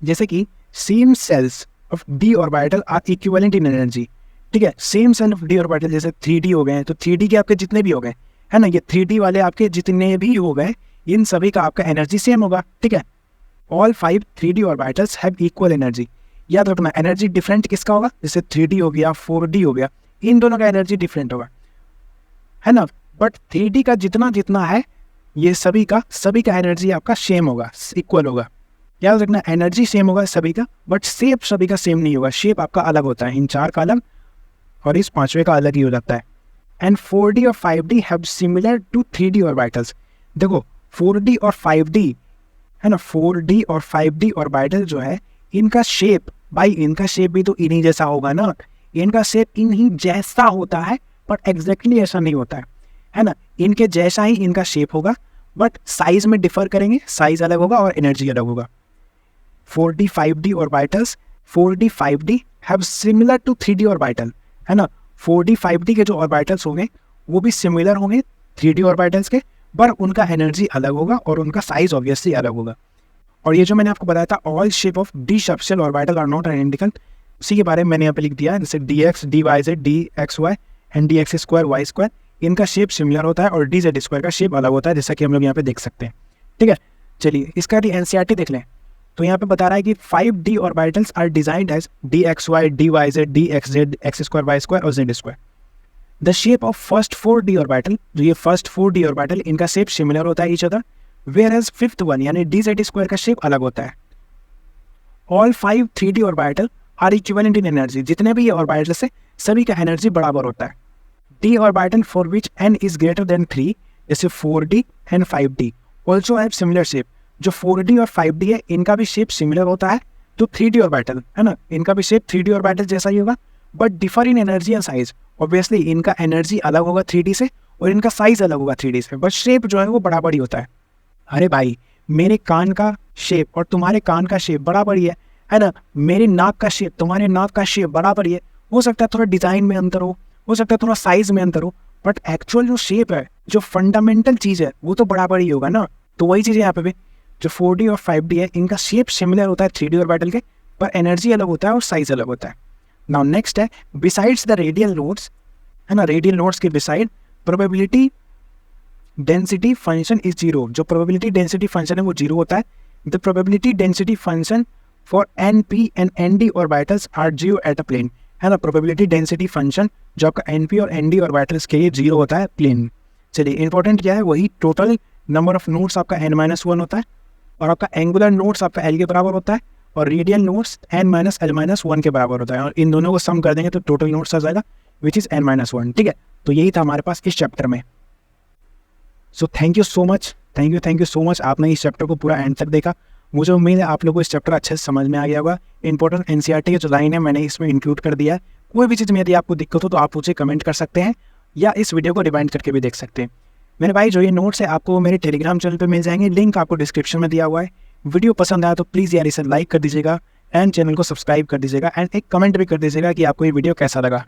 जैसे कि same shells of D orbital are equivalent in energy, ठीक है। Same shell of D orbital जैसे 3D हो गए हैं, तो 3D के आपके जितने भी हो गए, है ना, ये 3D वाले आपके जितने भी हो गए, इन सभी का आपका एनर्जी सेम होगा, ठीक है। All 5 3D orbitals have equal energy. याद रखना एनर्जी डिफरेंट किसका होगा, जैसे 3D हो गया, 4D हो गया, इन दोनों का एनर्जी डिफरेंट होगा, है ना। बट 3D का जितना जितना है ये सभी का एनर्जी आपका सेम होगा, इक्वल होगा। याद रखना एनर्जी सेम होगा सभी का, बट शेप सभी का सेम नहीं होगा। शेप आपका अलग होता है, इन 4 का अलग और इस 5वें का अलग ही हो जाता है। एंड 4D और 5D have similar to 3D orbitals. देखो 4D और 5D, है ना, 4D और 5D ऑर्बिटल जो है इनका शेप, भाई इनका शेप भी तो इन्हीं जैसा होगा ना। इनका शेप इन्हीं जैसा होता है बट एग्जैक्टली ऐसा नहीं होता है ना। इनके जैसा ही इनका शेप होगा बट साइज में डिफर करेंगे, साइज अलग होगा और एनर्जी अलग होगा। 4D 5D orbitals, 4D 5D have similar to 3D orbital, है ना। 4D 5D के जो ऑर्बिटल्स होंगे वो भी सिमिलर होंगे 3D ऑर्बिटल्स के, पर उनका एनर्जी अलग होगा और उनका साइज ऑब्वियसली अलग होगा। और ये जो मैंने आपको बताया था all shape of D subshell orbital are not identical, उसी के बारे में मैंने यहाँ पे लिख दिया है। जैसे DX, DYZ, DXY and DX square Y square, इनका शेप सिमिलर होता है और DZ स्क्वायर का शेप अलग होता है, जैसा कि हम लोग यहाँ पे देख सकते हैं, ठीक है। चलिए इसका एनसीईआरटी देख लें। तो यहाँ पे बता रहा है कि 5D orbitals are designed as DXY, DYZ, DXZ, X square Y square और Z square. The shape of first 4D orbital, जो ये फर्स्ट 4D ऑर्बिटल, इनका शेप सिमिलर होता है each other, whereas 5th one यानी DZ square का शेप अलग होता है। All 5 3D orbital are equivalent in energy. जितने भी ये ऑर्बिटल से सभी का एनर्जी बराबर होता है। D orbital for which n is greater than 3, जैसे 4D and 5D also have similar shape. जो 4D और 5D है इनका भी शेप सिमिलर होता है तो 3D ऑर्बिटल, है ना, इनका भी शेप 3D ऑर्बिटल जैसा ही होगा, but differ in energy and size. Obviously इनका एनर्जी अलग होगा 3D से और इनका साइज अलग होगा 3D से, बट शेप जो है वो बराबर ही होता है। अरे भाई मेरे कान का शेप और तुम्हारे कान का शेप बराबर ही है ना। मेरी नाक का शेप तुम्हारे नाक का शेप बराबर ही है। हो सकता है थोड़ा डिजाइन में अंतर हो सकता है थोड़ा साइज में अंतर हो, बट एक्चुअल जो शेप है, जो फंडामेंटल चीज़ है, वो तो बराबर ही होगा ना। तो वही चीज़ यहाँ पे भी जो 4D और 5D है इनका शेप सिमिलर होता है 3D ऑर्बिटल के, पर एनर्जी अलग होता है और साइज अलग होता है। नाउ नेक्स्ट है बिसाइड्स द रेडियल नोड्स, है ना, रेडियल नोड्स के beside probability density function is 0। जो प्रोबेबिलिटी डेंसिटी फंक्शन है वो 0 होता है। The probability density function for NP and ND orbitals are 0 at a plane, है ना। प्रोबेबिलिटी डेंसिटी फंक्शन जो आपका NP और ND ऑर्बिटल्स के लिए 0 होता है प्लेन। चलिए इंपॉर्टेंट क्या है, वही टोटल नंबर ऑफ नोड्स आपका n-1 होता है और आपका एंगुलर नोड्स आपका L के बराबर होता है और रेडियल नोड्स n-L-1 के बराबर होता है, और इन दोनों को सम कर देंगे तो टोटल नोड्स आ जाएगा विच इज़ n-1, ठीक है। तो यही था हमारे पास इस चैप्टर में। So thank you so much, thank you so much, आपने इस चैप्टर को पूरा एंड तक देखा। मुझे उम्मीद है आप लोगों को इस चैप्टर अच्छे से समझ में आ गया होगा। इंपॉर्टेंट एनसीईआरटी के जो लाइन है मैंने इसमें इंक्लूड कर दिया है। कोई भी चीज़ में यदि आपको दिक्कत हो तो आप मुझे कमेंट कर सकते हैं या इस वीडियो को रिवाइंड करके भी देख सकते हैं। मेरे भाई जो ये नोट्स है आपको मेरे टेलीग्राम चैनल पे मिल जाएंगे, लिंक आपको डिस्क्रिप्शन में दिया हुआ है। वीडियो पसंद आया तो प्लीज़ यार इसे लाइक कर दीजिएगा एंड चैनल को सब्सक्राइब कर दीजिएगा एंड एक कमेंट भी कर दीजिएगा कि आपको ये वीडियो कैसा लगा।